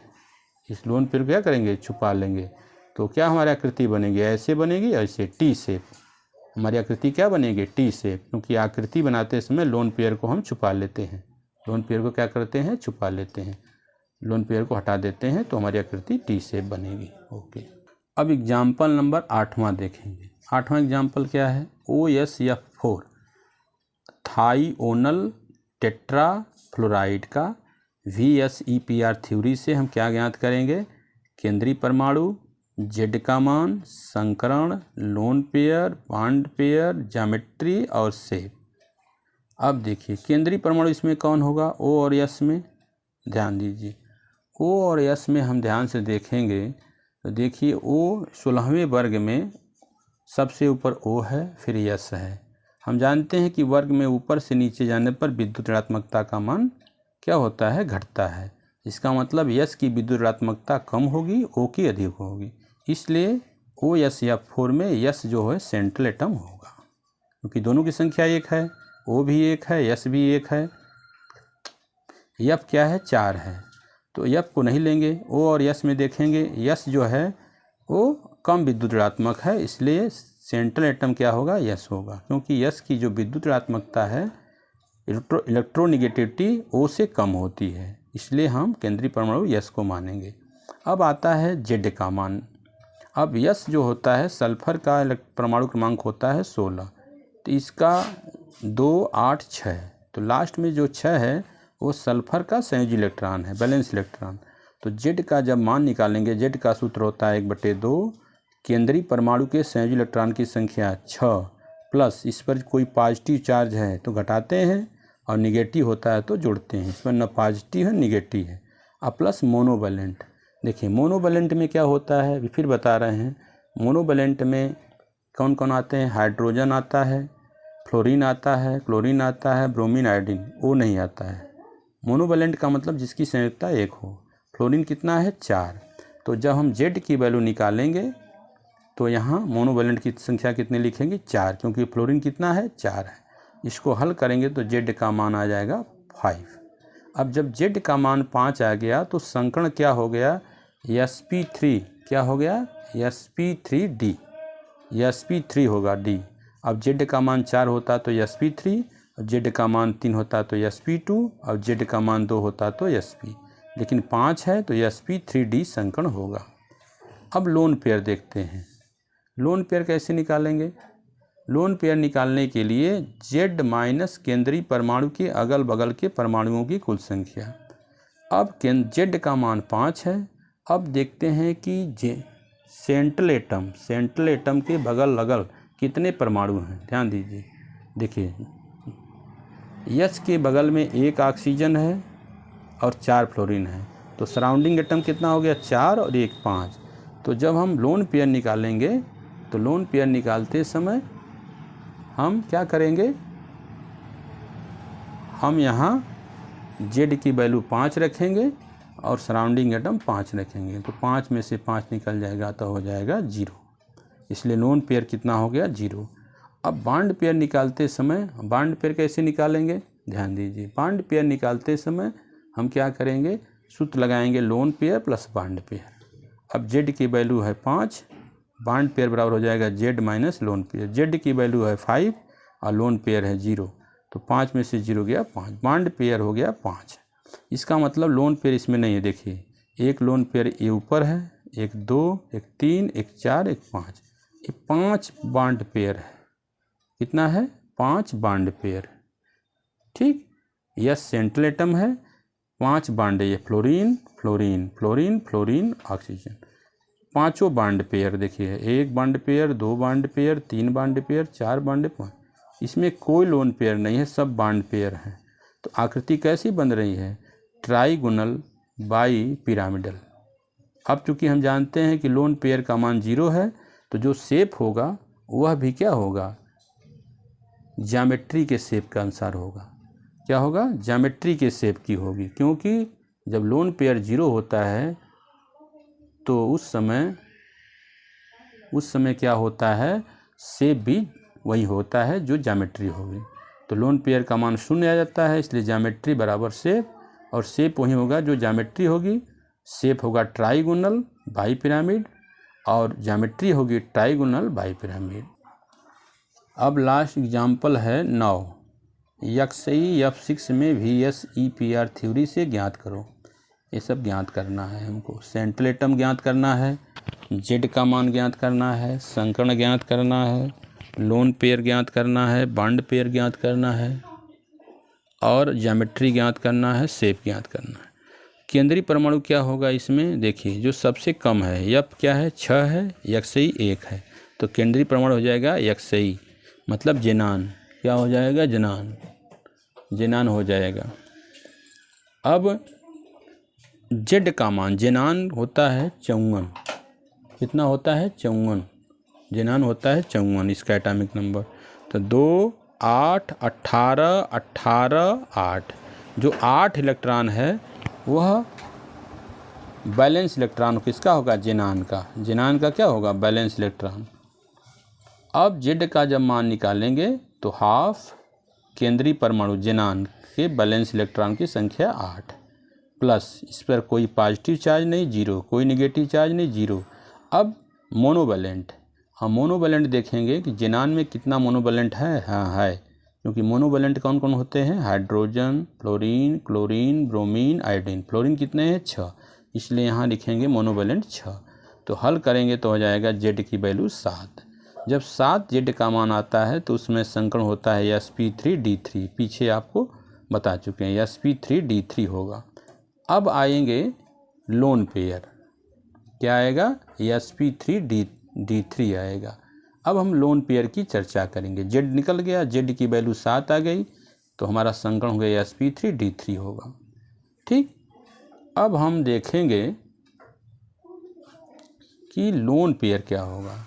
A: इस लोन पेयर को क्या करेंगे? छुपा लेंगे। तो क्या हमारी आकृति बनेगी? ऐसे बनेगी, ऐसे टी शेप। हमारी आकृति क्या बनेगी? टी शेप, क्योंकि आकृति बनाते समय लोन पेयर को हम छुपा लेते हैं। लोन पेयर को क्या करते हैं? छुपा लेते हैं। लोन पेयर को हटा देते हैं तो हमारी आकृति टी शेप बनेगी। ओके, अब एग्जाम्पल नंबर 8वां देखेंगे। 8वां एग्जाम्पल क्या है? OSF4 थाइओनल टेट्रा फ्लोराइड का VSEPR थ्योरी से हम क्या ज्ञात करेंगे? केंद्रीय परमाणु, Z का मान, संकरण, loan pair, bond pair, geometry और शेप। अब देखिए केंद्रीय परमाणु इसमें कौन होगा? O और S में। ध्यान दीजिए O और S में हम ध्यान से देखेंगे तो देखिए O 16वें वर्ग में सबसे ऊपर O है, फिर S है। हम जानते हैं कि वर्ग में ऊपर से नीचे जाने पर विद्युत ऋणात्मकता का मान क्या होता है? घटता है। इसका मतलब S की विद्युत ऋणात्मकता कम होगी, O की अधिक होगी। इसलिए OSF4 में S जो है सेंट्रल एटम होगा, क्योंकि दोनों की संख्या 1 है, O भी 1 है, S भी 1 है। F क्या है? 4 है, तो F को नहीं लेंगे। O और S में देखेंगे, S जो है वो कम विद्युत ऋणात्मक है, इसलिए सेंट्रल एटम क्या होगा? S होगा, क्योंकि S की जो विद्युत ऋणात्मकता है इलेक्ट्रोनिगेटिविटी O से कम होती है, इसलिए हम केंद्रीय परमाणु S को मानेंगे। अब आता है Z का मान। अब S जो होता है सल्फर का परमाणु क्रमांक होता है 16, तो इसका 2, 8, 6, तो लास्ट में जो 6 है वो सल्फर का संयोजी इलेक्ट्रॉन है, बैलेंस इलेक्ट्रॉन। तो Z का जब मान निकालेंगे, Z का सूत्र होता है 1/2, केंद्रीय परमाणु के संयोजी इलेक्ट्रॉन की संख्या 6 प्लस इस पर कोई पॉजिटिव चार्ज है तो घटाते हैं, और निगेटिव होता है तो जोड़ते हैं। इस पर न पॉजिटिव है निगेटिव है। अब प्लस मोनोवैलेंट। देखिए मोनोवैलेंट में क्या होता है, फिर बता रहे हैं। मोनोवैलेंट में कौन कौन आते हैं? हाइड्रोजन आता है, फ्लोरीन आता है, क्लोरीन आता है, ब्रोमीन, आयोडीन, वो नहीं आता है। मोनोवैलेंट का मतलब जिसकी संयोजकता 1 हो। फ्लोरीन कितना है? 4। तो जब हम Z की वैल्यू निकालेंगे तो यहाँ मोनोवैलेंट की संख्या कितनी लिखेंगे? 4, क्योंकि फ्लोरीन कितना है? 4 है। इसको हल करेंगे तो Z का मान आ जाएगा 5। अब जब Z का मान 5 आ गया तो संकरण क्या हो गया? sp3 क्या हो गया? sp3d, sp3 होगा D। अब Z का मान 4 होता तो sp3, और Z का मान 3 होता तो sp2, और Z का मान 2 होता तो sp, लेकिन 5 है तो sp3d संकरण होगा। अब लोन पेयर देखते हैं। लोन पेयर कैसे निकालेंगे? लोन पेयर निकालने के लिए Z माइनस केंद्रीय परमाणु के अगल बगल के परमाणुओं की कुल संख्या। अब Z का मान 5 है। अब देखते हैं कि सेंट्रल एटम के बगल लगल कितने परमाणु हैं। ध्यान दीजिए, देखिए S के बगल में 1 ऑक्सीजन है और 4 फ्लोरीन है, तो सराउंडिंग एटम कितना हो गया? 4 और 1 5। तो जब हम लोन पेयर निकालेंगे तो लोन पेयर निकालते समय हम क्या करेंगे, हम यहाँ Z की वैल्यू 5 रखेंगे और सराउंडिंग एटम 5 रखेंगे। तो 5 में से 5 निकल जाएगा तो हो जाएगा 0। इसलिए लोन पेयर कितना हो गया, 0। अब बॉन्ड पेयर निकालते समय, बॉन्ड पेयर कैसे निकालेंगे, ध्यान दीजिए। बॉन्ड पेयर निकालते समय हम क्या करेंगे, सूत्र लगाएंगे lone pair plus bond pair. अब Z की वैल्यू है 5, बॉन्ड पेयर बराबर हो जाएगा Z minus lone pair. Z की वैल्यू है 5 और लोन पेयर है 0, तो 5 में से 0 गया 5, बॉन्ड पेयर हो गया 5। इसका मतलब लोन पेयर इसमें नहीं है। देखिए, एक लोन पेयर ये ऊपर है, एक 2, एक 3, एक 4, एक 5, ये 5 बॉन्ड पेयर है। कितना है, 5 बॉन्ड पेयर। ठीक, यह सेंट्रल एटम है, 5 बॉन्ड है, ये fluorine fluorine fluorine fluorine oxygen, पांचों बॉन्ड पेयर। देखिए, एक bond pair, 2 bond pair, 3 bond pair, 4 bond pair, इसमें कोई लोन पेयर नहीं है, सब बॉन्ड पेयर हैं। तो आकृति कैसी बन रही है, ट्राइगोनल बाई पिरामिडल। अब चूंकि हम जानते हैं कि लोन पेयर का मान 0 है, तो जो शेप होगा वह भी क्या होगा, ज्यामिट्री के शेप के अनुसार होगा। क्या होगा, ज्यामिट्री के शेप की होगी, क्योंकि जब लोन पेयर 0 होता है तो उस समय क्या होता है, शेप भी वही होता है जो ज्यामिट्री होगी। तो लोन पेयर का मान 0 आ जाता है, इसलिए ज्यामिट्री बराबर शेप, और शेप वही होगा जो ज्यामिट्री होगी। शेप होगा ट्राइगोनल बाई पिरामिड और ज्यामिट्री होगी ट्राइगोनल बाई पिरामिड। अब लास्ट एग्जाम्पल है 9, यक्सई F6 में VSEPR थ्योरी से ज्ञात करो। ये सब ज्ञात करना है हमको। सेंट्रल एटम ज्ञात करना है, Z का मान ज्ञात करना है, संकर्ण ज्ञात करना है, लोन पेयर ज्ञात करना है, बॉन्ड पेयर ज्ञात करना है और ज्योमेट्री ज्ञात करना है, शेप ज्ञात करना है। केंद्रीय परमाणु क्या होगा इसमें, देखिए जो सबसे कम है F क्या है, 6 है, यक्सई 1 है, तो केंद्रीय परमाणु हो जाएगा यक्सई, मतलब जेनान। क्या हो जाएगा, जेनान हो जाएगा। अब Z का मान, जेनान होता है 54, कितना होता है 54, जेनान होता है 54, इसका एटॉमिक नंबर। तो 2, 8, 18, 18, 8, जो 8 इलेक्ट्रॉन है वह बैलेंस इलेक्ट्रॉन किसका होगा, जेनान का। जेनान का क्या होगा, बैलेंस इलेक्ट्रॉन। अब Z का जब मान निकालेंगे तो हाफ केंद्रीय परमाणु जेनान के बैलेंस इलेक्ट्रॉन की संख्या 8 प्लस, इस पर कोई पॉजिटिव चार्ज नहीं, 0, कोई नेगेटिव चार्ज नहीं, 0। अब मोनोवैलेंट, हम मोनोवैलेंट देखेंगे कि जेनान में कितना मोनोवैलेंट है, हाँ है, क्योंकि मोनोवैलेंट कौन कौन होते हैं, hydrogen, fluorine, chlorine, bromine, iodine. Fluorine कितने हैं, 6, इसलिए यहाँ लिखेंगे मोनोवैलेंट 6। तो हल करेंगे तो हो जाएगा Z की वैल्यू 7। जब 7 Z का मान आता है तो उसमें संकरण होता है sp3d3, पीछे आपको बता चुके हैं, sp3d3 होगा। अब आएंगे लोन पेयर, क्या आएगा, sp3d3 आएगा। अब हम लोन पेयर की चर्चा करेंगे। Z निकल गया, Z की वैल्यू 7 आ गई, तो हमारा संकरण हो गया sp3d3 होगा। ठीक, अब हम देखेंगे कि लोन पेयर क्या होगा।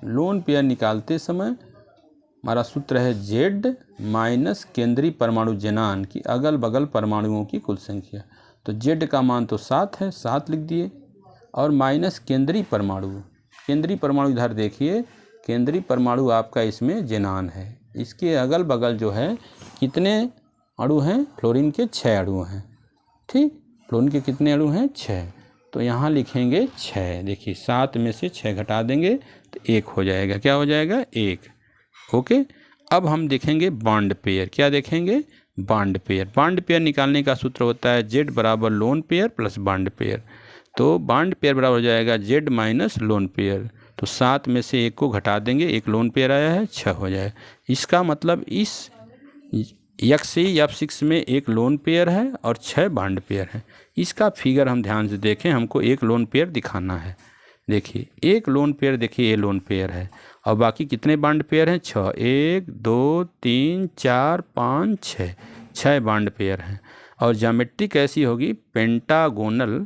A: लोन पेयर निकालते समय हमारा सूत्र है Z माइनस केंद्रीय परमाणु जेनान की अगल बगल परमाणुओं की कुल संख्या। तो Z का मान तो 7 है, 7 लिख दिए, और माइनस केंद्रीय परमाणु। केंद्रीय परमाणु इधर देखिए, केंद्रीय परमाणु आपका इसमें जेनान है, इसके अगल बगल जो है कितने अणु हैं, फ्लोरीन के 6 अणु हैं। ठीक, फ्लोरीन के कितने अणु हैं, 6, तो यहाँ लिखेंगे 6। देखिए 7 में से 6 घटा देंगे तो 1 हो जाएगा, क्या हो जाएगा, 1। ओके, अब हम देखेंगे बॉन्ड पेयर। क्या देखेंगे, बॉन्ड पेयर। बॉन्ड पेयर निकालने का सूत्र होता है Z बराबर lone pair plus bond pair. तो बॉन्ड पेयर बराबर हो जाएगा Z माइनस लोन पेयर। तो 7 में से 1 को घटा देंगे, 1 लोन पेयर आया है, 6 हो जाए। इसका मतलब इस यक्सई F6 में 1 लोन पेयर है और 6 बॉन्ड पेयर है। इसका फिगर हम ध्यान से देखें, हमको 1 लोन पेयर दिखाना है। देखिए 1 लोन पेयर, देखिए ये लोन पेयर है, और बाकी कितने बॉन्ड पेयर हैं, 6, 1, 2, 3, 4, 5, 6 बॉन्ड पेयर हैं। और ज्योमेट्री कैसी होगी, pentagonal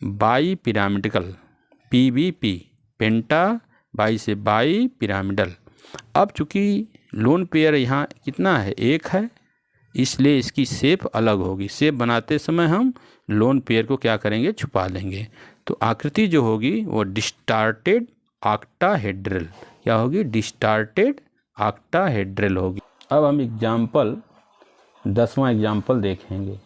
A: by pyramidical, PBP, penta, by से बाई पिरामिडल। अब चूँकि लोन पेयर यहाँ कितना है, एक है, इसलिए इसकी शेप अलग होगी। शेप बनाते समय हम लोन पेयर को क्या करेंगे, छुपा लेंगे। तो आकृति जो होगी वो डिस्टार्टेड ऑक्टाहेड्रल, क्या होगी, डिस्टार्टेड ऑक्टाहेड्रल होगी। अब हम एग्जाम्पल 10वां एग्जाम्पल देखेंगे।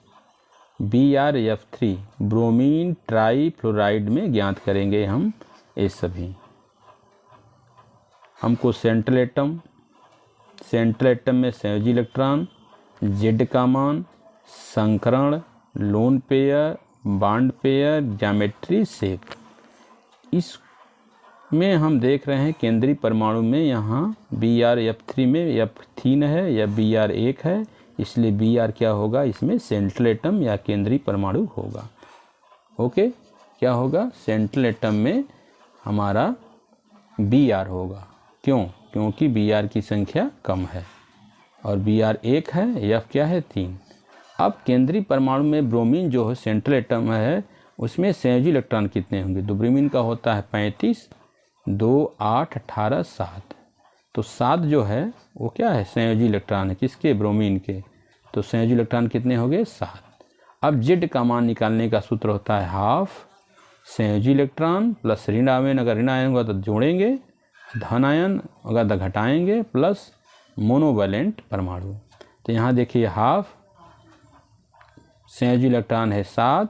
A: BrF3 ब्रोमीन ट्राईफ्लोराइड में ज्ञात करेंगे हम ये सभी। हमको सेंट्रल एटम में संयोजी इलेक्ट्रॉन, जेड का मान, संकरण, loan pair, bond pair, geometry, shape. इसमें हम देख रहे हैं केंद्रीय परमाणु में यहाँ BrF3 में F3 है या Br1 है, इसलिए Br क्या होगा, इसमें सेंट्रल एटम या केंद्रीय परमाणु होगा। ओके, क्या होगा, सेंट्रल एटम में हमारा Br होगा। क्यों, क्योंकि Br की संख्या कम है और Br1 है, F क्या है, 3। अब केंद्रीय परमाणु में ब्रोमीन जो है सेंट्रल एटम है, उसमें संयोजी इलेक्ट्रॉन कितने होंगे, तो ब्रोमीन का होता है 35, 2, 8, 18, 7। तो 7 जो है वो क्या है, संयोजी इलेक्ट्रॉन है, किसके, ब्रोमीन के। तो संयोजी इलेक्ट्रॉन कितने हो गए, 7। अब जेड का मान निकालने का सूत्र होता है हाफ संयोजी इलेक्ट्रॉन प्लस ऋण आयन, अगर ऋण आयन होगा तो जोड़ेंगे, धन आयन अगर तो घटाएंगे, प्लस मोनोवैलेंट परमाणु। तो यहाँ देखिए हाफ संयोजी इलेक्ट्रॉन है 7,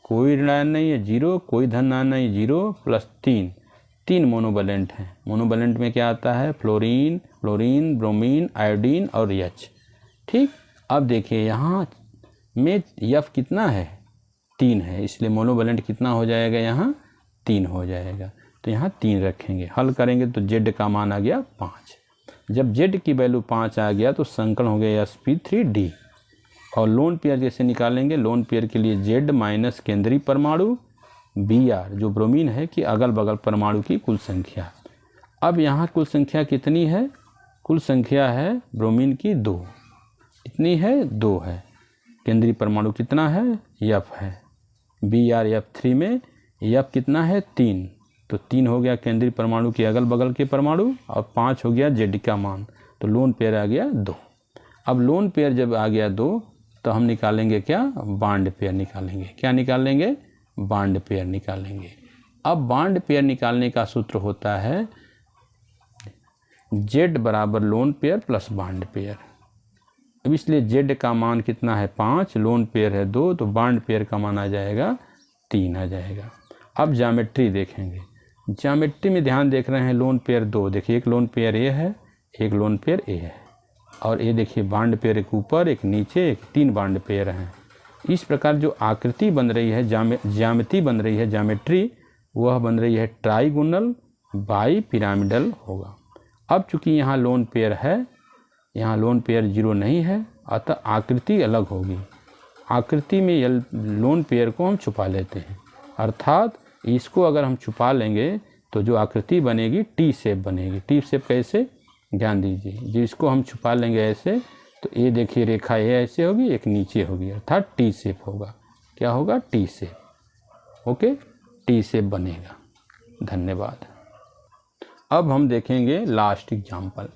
A: कोई ऋण आयन नहीं है 0, कोई धन आयन नहीं 0, प्लस 3 मोनोवैलेंट हैं। मोनोवैलेंट में क्या आता है, फ्लोरीन, ब्रोमीन, आयोडीन और H। ठीक, अब देखिए यहाँ में F कितना है, 3 है, इसलिए मोनोवैलेंट कितना हो जाएगा, यहाँ 3 हो जाएगा। तो यहाँ 3 रखेंगे, हल करेंगे तो जेड का मान आ गया 5। जब जेड की वैल्यू 5 आ गया तो संकलन हो गया sp3d। और लोन पेयर जैसे निकालेंगे, लोन पेयर के लिए जेड माइनस केंद्रीय परमाणु Br जो ब्रोमीन है कि अगल बगल परमाणु की कुल संख्या। अब यहाँ कुल संख्या कितनी है, कुल संख्या है ब्रोमीन की 2, इतनी है 2 है। केंद्रीय परमाणु कितना है, F है। BrF3 में F कितना है, 3। तो 3 हो गया केंद्रीय परमाणु के अगल बगल के परमाणु और 5 हो गया जेड का मान। तो लोन पेयर आ गया 2। अब लोन पेयर जब आ गया 2 तो हम निकालेंगे क्या, बॉन्ड पेयर निकालेंगे। क्या निकालेंगे, बॉन्ड पेयर निकालेंगे। अब बॉन्ड पेयर निकालने का सूत्र होता है जेड बराबर lone pair plus bond pair. अब इसलिए जेड का मान कितना है, 5, लोन पेयर है 2, तो बॉन्ड पेयर का मान आ जाएगा 3 आ जाएगा। अब ज्योमेट्री देखेंगे। ज्योमेट्री में ध्यान देख रहे हैं, लोन पेयर 2, देखिए एक लोन पेयर ए है, एक लोन पेयर ए है, और ये देखिए बॉन्ड पेयर एक ऊपर एक नीचे, एक 3 बॉन्ड पेयर हैं। इस प्रकार जो आकृति बन रही है, ज्यामिति बन रही है, ज्योमेट्री, वह बन रही है ट्राइगोनल बाई पिरामिडल होगा। अब चूंकि यहाँ लोन पेयर है, यहाँ लोन पेयर 0 नहीं है, अतः आकृति अलग होगी। आकृति में लोन पेयर को हम छुपा लेते हैं, अर्थात इसको अगर हम छुपा लेंगे तो जो आकृति बनेगी टी शेप बनेगी। टी शेप कैसे, ध्यान दीजिए, जिसको हम छुपा लेंगे ऐसे, तो ये देखिए रेखा ये ऐसे होगी, एक नीचे होगी, अर्थात टी शेप होगा। क्या होगा, T shape. Okay, T shape बनेगा। धन्यवाद। अब हम देखेंगे लास्ट एग्जाम्पल।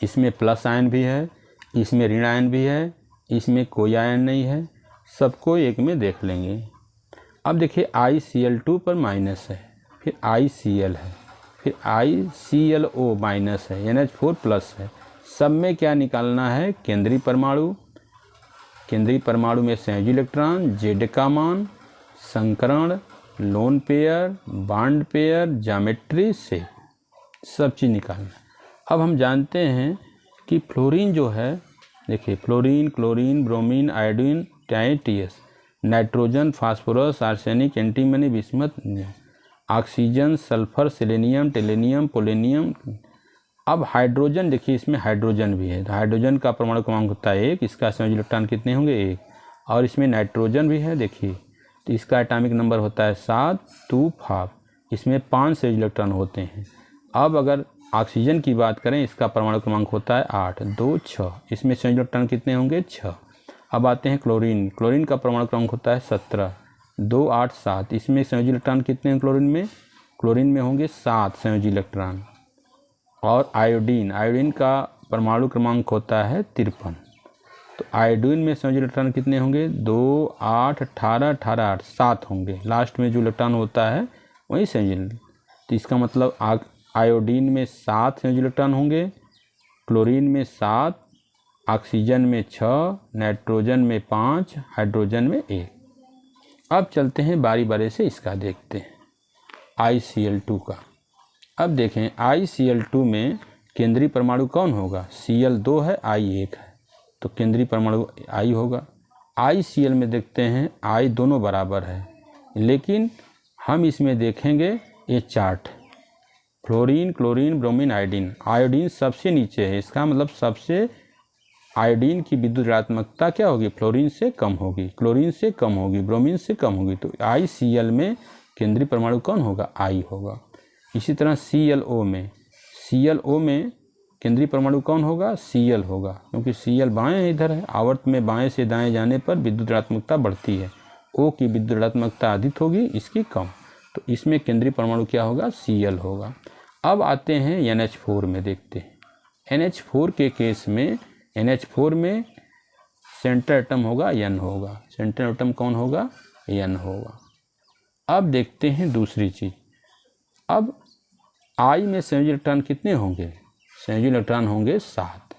A: इसमें प्लस आयन भी है, इसमें ऋण आयन भी है, इसमें कोई आयन नहीं है, सबको एक में देख लेंगे। अब देखिए ICl2 पर माइनस है, फिर ICl है, फिर IClO माइनस है, NH4 प्लस है। सब में क्या निकालना है, केंद्रीय परमाणु। केंद्रीय परमाणु में संयोजी इलेक्ट्रॉन, जेड का मान, संकरण, loan pair, bond pair, geometry, shape, सब चीज़ निकालना। अब हम जानते हैं कि फ्लोरीन जो है, देखिए fluorine, chlorine, bromine, iodine, TS, nitrogen, phosphorus, arsenic, antimony, bismuth, oxygen, sulphur, selenium, tellurium, polonium. अब हाइड्रोजन देखिए, इसमें हाइड्रोजन भी है, तो हाइड्रोजन का परमाणु क्रमांक होता है 1, इसका संयोजी इलेक्ट्रॉन कितने होंगे, 1। और इसमें नाइट्रोजन भी है देखिए, तो इसका एटॉमिक नंबर होता है 7, 2, 5। इसमें 5 संयोजी इलेक्ट्रॉन होते हैं। अब अगर ऑक्सीजन की बात करें, इसका परमाणु क्रमांक होता है 8, 2, 6। इसमें संयोजी इलेक्ट्रॉन कितने होंगे, 6। अब आते हैं क्लोरीन। क्लोरीन का परमाणु क्रमांक होता है 17, 2, 8, 7। इसमें संयोजी इलेक्ट्रॉन कितने हैं क्लोरीन में, क्लोरीन में होंगे 7 संयोजी इलेक्ट्रॉन। और आयोडीन का परमाणु क्रमांक होता है 53। तो आयोडीन में संयोजी इलेक्ट्रॉन कितने होंगे? 2, 8, 18, 18, 8, 7 होंगे। लास्ट में जो इलेक्ट्रॉन होता है वही संयोजी। तो इसका मतलब आयोडीन में 7 संयोजी इलेक्ट्रॉन होंगे, क्लोरीन में 7, ऑक्सीजन में 6, नाइट्रोजन में 5, हाइड्रोजन में 1। अब चलते हैं बारी बारी से इसका देखते हैं ICl2 का। अब देखें ICl2 में केंद्रीय परमाणु कौन होगा? Cl2 है, I 1 है, तो केंद्रीय परमाणु I होगा। ICl में देखते हैं I दोनों बराबर है, लेकिन हम इसमें देखेंगे ये chart fluorine, chlorine, bromine, iodine. Iodine सबसे नीचे है, इसका मतलब सबसे आयोडीन की विद्युत ऋणात्मकता क्या होगी? फ्लोरीन से कम होगी, क्लोरीन से कम होगी, ब्रोमीन से कम होगी। तो ICl में केंद्रीय परमाणु कौन होगा? I होगा। इसी तरह ClO में केंद्रीय परमाणु कौन होगा? Cl होगा, क्योंकि Cl बाएं इधर है। आवर्त में बाएं से दाएं जाने पर विद्युत ऋणात्मकता बढ़ती है। O की विद्युत ऋणात्मकता अधिक होगी, इसकी कम। तो इसमें केंद्रीय परमाणु क्या होगा? Cl होगा। अब आते हैं NH4 में, देखते हैं NH4 के केस में। NH4 में सेंटर एटम होगा N होगा। सेंटर एटम कौन होगा? N होगा। अब देखते हैं दूसरी चीज़। अब I में संयोजी इलेक्ट्रॉन कितने होंगे? संयोजी इलेक्ट्रॉन होंगे 7,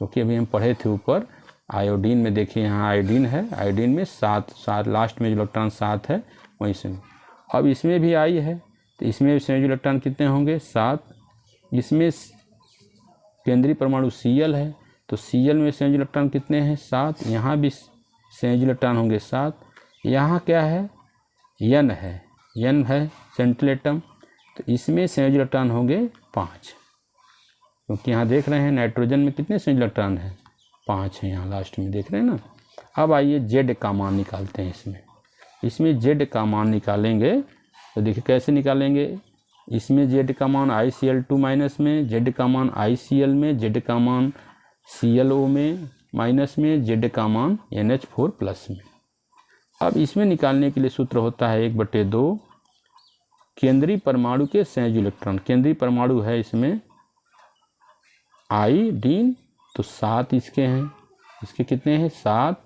A: क्योंकि अभी हम पढ़े थे ऊपर। आयोडीन में देखिए, यहाँ आयोडीन है, आयोडीन में 7 लास्ट में जो इलेक्ट्रॉन 7 है वहीं से। अब इसमें भी I है, तो इसमें संयोजी इलेक्ट्रॉन कितने होंगे? 7। इसमें केंद्रीय परमाणु Cl है, तो Cl में संयोजी इलेक्ट्रॉन कितने हैं? 7। यहाँ भी संयोजी इलेक्ट्रॉन होंगे 7। यहाँ क्या है? N है, N है सेंट्रल एटम, तो इसमें संयोजी इलेक्ट्रॉन होंगे 5, क्योंकि यहाँ देख रहे हैं नाइट्रोजन में कितने संयोजी इलेक्ट्रॉन हैं? 5 हैं, यहाँ लास्ट में देख रहे हैं ना। अब आइए Z का मान निकालते हैं। इसमें Z का मान निकालेंगे तो देखिए कैसे निकालेंगे। इसमें Z का मान ICl2 माइनस में, Z का मान ICl में, Z का मान ClO में माइनस में, Z का मान NH4 प्लस में। अब इसमें निकालने के लिए सूत्र होता है 1/2 केंद्रीय परमाणु के संयोजी इलेक्ट्रॉन। केंद्रीय परमाणु है इसमें आयोडीन, तो 7 इसके हैं। इसके कितने हैं? 7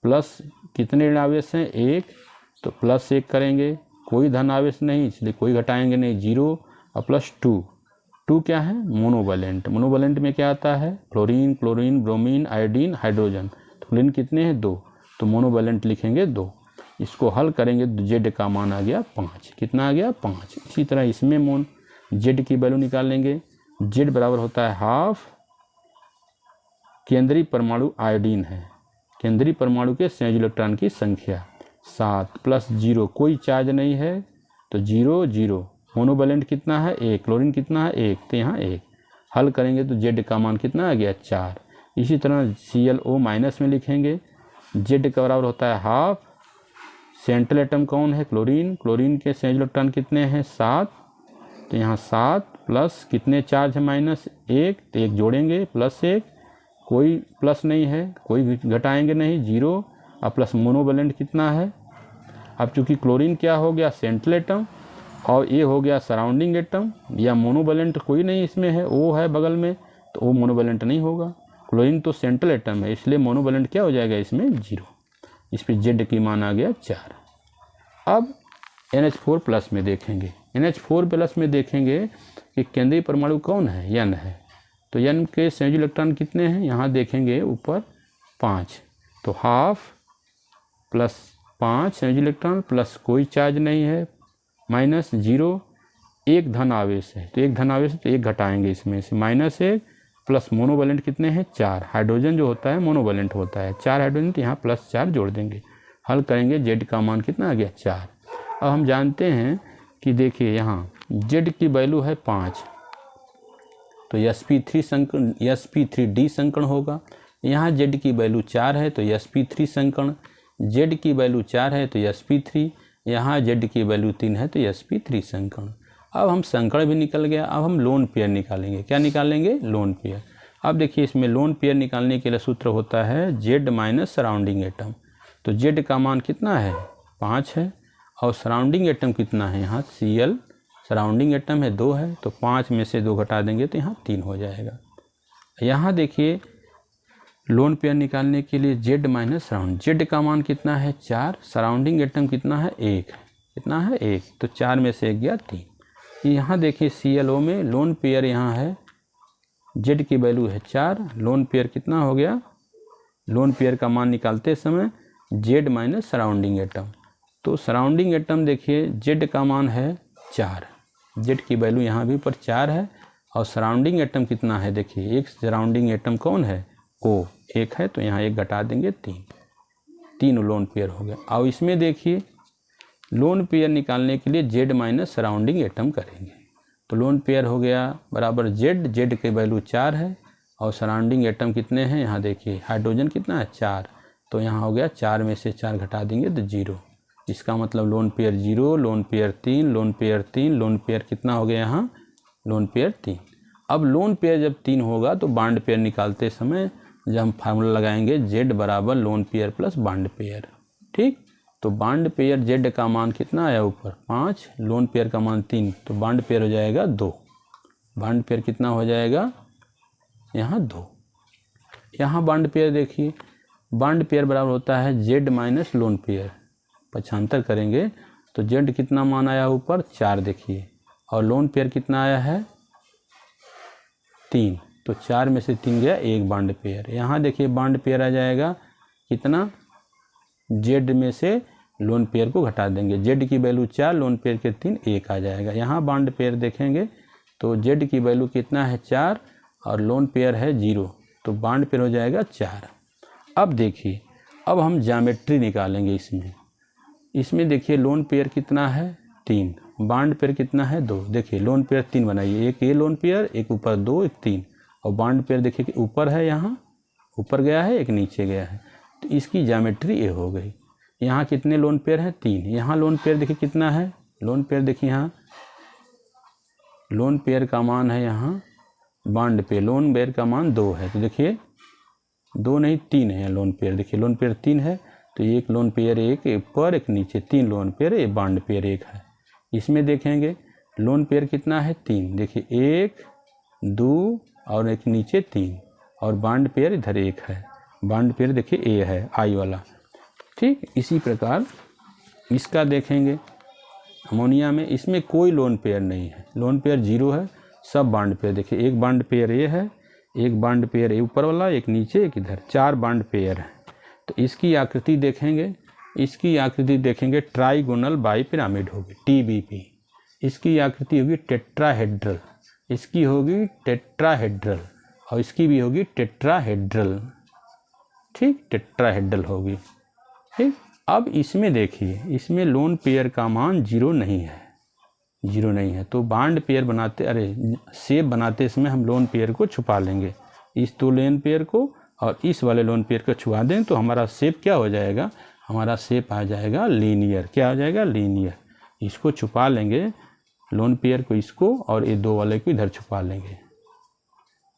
A: प्लस कितने ऋण आवेश हैं? 1, तो प्लस 1 करेंगे, कोई धन आवेश नहीं इसलिए कोई घटाएंगे नहीं, 0 और प्लस 2 क्या है? मोनोवैलेंट। मोनोवैलेंट में क्या आता है? Fluorine, chlorine, bromine, iodine, hydrogen. तो क्लोरीन कितने हैं? 2, तो मोनोवैलेंट लिखेंगे 2। इसको हल करेंगे तो Z का मान आ गया 5। कितना आ गया? 5। इसी तरह इसमें Z की वैल्यू निकालेंगे। Z बराबर होता है हाफ केंद्रीय परमाणु आयोडीन है, केंद्रीय परमाणु के संयोजी इलेक्ट्रॉन की संख्या 7 प्लस 0, कोई चार्ज नहीं है तो 0 0। मोनोवैलेंट कितना है? 1। क्लोरीन कितना है? 1, तो यहाँ 1। हल करेंगे तो Z का मान कितना आ गया? 4। इसी तरह ClO माइनस में लिखेंगे। Z का बराबर होता है हाफ सेंट्रल एटम कौन है? क्लोरीन। क्लोरीन के संयोजी इलेक्ट्रॉन कितने हैं? 7, तो यहाँ 7 प्लस कितने चार्ज है? -1, तो 1 जोड़ेंगे, प्लस 1, कोई प्लस नहीं है, कोई घटाएंगे नहीं, 0 और प्लस मोनोवैलेंट कितना है? अब चूंकि क्लोरीन क्या हो गया? सेंट्रल एटम, और ये हो गया सराउंडिंग एटम, या मोनोवैलेंट कोई नहीं इसमें है, O है बगल में, तो O मोनोवैलेंट नहीं होगा। क्लोरीन तो सेंट्रल एटम है, इसलिए मोनोवैलेंट क्या हो जाएगा इसमें? 0। इस पर Z की मान आ गया 4। अब NH4 प्लस में देखेंगे। NH4 प्लस में देखेंगे कि केंद्रीय परमाणु कौन है? N है, तो N के संयोजी इलेक्ट्रॉन कितने हैं? यहाँ देखेंगे ऊपर 5, तो हाफ प्लस 5 संयोजी इलेक्ट्रॉन प्लस कोई चार्ज नहीं है, -0, 1 धन आवेश है, तो 1 धन आवेश है तो 1 घटाएंगे इसमें से, -1 प्लस मोनोवैलेंट कितने हैं? 4। हाइड्रोजन जो होता है मोनोवैलेंट होता है, 4 हाइड्रोजन, तो यहाँ +4 जोड़ देंगे। हल करेंगे, Z का मान कितना आ गया? 4। अब हम जानते हैं कि देखिए यहाँ Z की वैल्यू है 5, तो sp3D संकरण होगा। यहाँ Z की वैल्यू 4 है तो sp3 संकरण, Z की वैल्यू 4 है तो sp3, यहाँ Z की वैल्यू 3 है तो sp3 संकरण। अब हम संकरण भी निकल गया। अब हम लोन पेयर निकालेंगे। क्या निकालेंगे? Lone pair. अब देखिए इसमें लोन पेयर निकालने के लिए सूत्र होता है Z माइनस सराउंडिंग एटम। तो Z का मान कितना है? 5 है, और सराउंडिंग एटम कितना है? यहाँ Cl सराउंडिंग एटम है 2 है, तो 5 में से 2 घटा देंगे तो यहाँ 3 हो जाएगा। यहाँ देखिए लोन पेयर निकालने के लिए जेड माइनस सराउंड, जेड का मान कितना है 4, सराउंडिंग एटम कितना है 1, कितना है 1, तो 4 में से 1 गया 3। यहाँ देखिए ClO में लोन पेयर यहाँ है, जेड की वैल्यू है 4, लोन पेयर कितना हो गया, लोन पेयर का मान निकालते समय जेड माइनस सराउंडिंग एटम, तो सराउंडिंग एटम देखिए जेड का मान है 4, जेड की वैल्यू यहाँ भी पर 4 है, और सराउंडिंग एटम कितना है देखिए, एक सराउंडिंग एटम कौन है O, 1 है, तो यहाँ 1 घटा देंगे 3 लोन पेयर हो गया। अब इसमें देखिए लोन पेयर निकालने के लिए जेड माइनस सराउंडिंग एटम करेंगे, तो लोन पेयर हो गया बराबर जेड, जेड की वैल्यू 4 है, और सराउंडिंग एटम कितने हैं यहाँ देखिए, हाइड्रोजन कितना है 4, तो यहाँ हो गया 4 में से 4 घटा देंगे तो 0, इसका मतलब lone pair 0, lone pair 3, lone pair 3, lone pair कितना हो गया यहाँ, लोन पेयर 3। अब लोन पेयर जब 3 होगा तो बॉन्ड पेयर निकालते समय जब हम फार्मूला लगाएंगे जेड बराबर lone pair plus bond pair, ठीक, तो बॉन्ड पेयर जेड का मान कितना आया ऊपर 5, लोन पेयर का मान 3, तो बॉन्ड पेयर हो जाएगा 2, बॉन्ड पेयर कितना हो जाएगा यहाँ 2। यहाँ बॉन्ड पेयर देखिए, बॉन्ड पेयर बराबर होता है जेड माइनस लोन पेयर, पक्षांतर करेंगे तो जेड कितना मान आया ऊपर 4 देखिए, और लोन पेयर कितना आया है 3, तो 4 में से 3 गया 1 बॉन्ड पेयर। यहाँ देखिए बॉन्ड पेयर आ जाएगा कितना, जेड में से लोन पेयर को घटा देंगे, जेड की वैल्यू 4, लोन पेयर के 3, 1 आ जाएगा। यहाँ बॉन्ड पेयर देखेंगे तो जेड की वैल्यू कितना है 4 और लोन पेयर है 0, तो बॉन्ड पेयर हो जाएगा 4। अब देखिए अब हम ज्योमेट्री निकालेंगे इसमें देखिए लोन पेयर कितना है 3, बॉन्ड पेयर कितना है 2, देखिए लोन पेयर 3 बनाइए, एक ये लोन पेयर, एक ऊपर 2, एक 3, और बॉन्ड पेयर देखिए कि ऊपर है, यहाँ ऊपर गया है, एक नीचे गया है, तो इसकी ज्योमेट्री ये हो गई। यहाँ कितने लोन पेयर हैं 3, यहाँ लोन पेयर देखिए कितना है, लोन पेयर देखिए यहाँ लोन पेयर का मान है यहाँ बॉन्ड पेयर, लोन पेयर का मान 2 है, तो देखिए 2 नहीं 3 है लोन पेयर, देखिए लोन पेयर 3 है, तो एक लोन पेयर एक ऊपर एक नीचे, 3 लोन पेयर, एक बॉन्ड पेयर 1 है। इसमें देखेंगे लोन पेयर कितना है 3, देखिए 1 2 और एक नीचे 3, और बॉन्ड पेयर इधर 1 है, बॉन्ड पेयर देखिए ए है आई वाला, ठीक। इसी प्रकार इसका देखेंगे अमोनिया में, इसमें कोई लोन पेयर नहीं है, लोन पेयर 0 है, सब बॉन्ड पेयर देखिए, एक बॉन्ड पेयर ए है, एक बॉन्ड पेयर ए ऊपर वाला, एक नीचे, एक इधर, 4 बॉन्ड पेयर है। तो इसकी आकृति देखेंगे, इसकी आकृति देखेंगे ट्राइगोनल बाई पिरामिड होगी TBP, इसकी आकृति होगी टेट्राहेड्रल, इसकी होगी टेट्राहेड्रल, और इसकी भी होगी टेट्राहेड्रल, ठीक, टेट्राहेड्रल होगी, ठीक। अब इसमें देखिए इसमें लोन पेयर का मान 0 नहीं है, 0 नहीं है, तो बॉन्ड पेयर बनाते शेप बनाते समय हम लोन पेयर को छुपा लेंगे, इस 2 लोन पेयर को और इस वाले लोन पेयर को छुपा दें तो हमारा शेप क्या हो जाएगा, हमारा शेप आ जाएगा लीनियर, क्या आ जाएगा लीनियर। इसको छुपा लेंगे लोन पेयर को, इसको, और ये 2 वाले को इधर छुपा लेंगे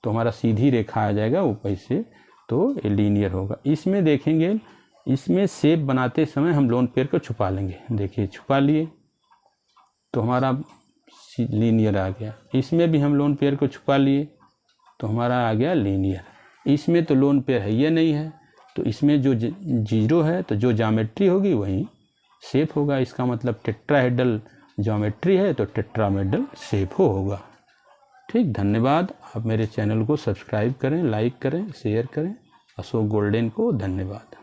A: तो हमारा सीधी रेखा आ जाएगा ऊपर से, तो ये लीनियर होगा। इसमें देखेंगे इसमें शेप बनाते समय हम लोन पेयर को छुपा लेंगे, देखिए छुपा लिए तो हमारा लीनियर आ गया। इसमें भी हम लोन पेयर को छुपा लिए तो हमारा आ गया लीनियर। इसमें तो लोन पेयर है ये नहीं है, तो इसमें जो 0 है तो जो ज्योमेट्री होगी वही शेप होगा, इसका मतलब टेट्राहेड्रल ज्योमेट्री है तो टेट्राहेड्रल शेप होगा, ठीक। धन्यवाद। आप मेरे चैनल को सब्सक्राइब करें, लाइक करें, शेयर करें। अशोक गोल्डन को धन्यवाद।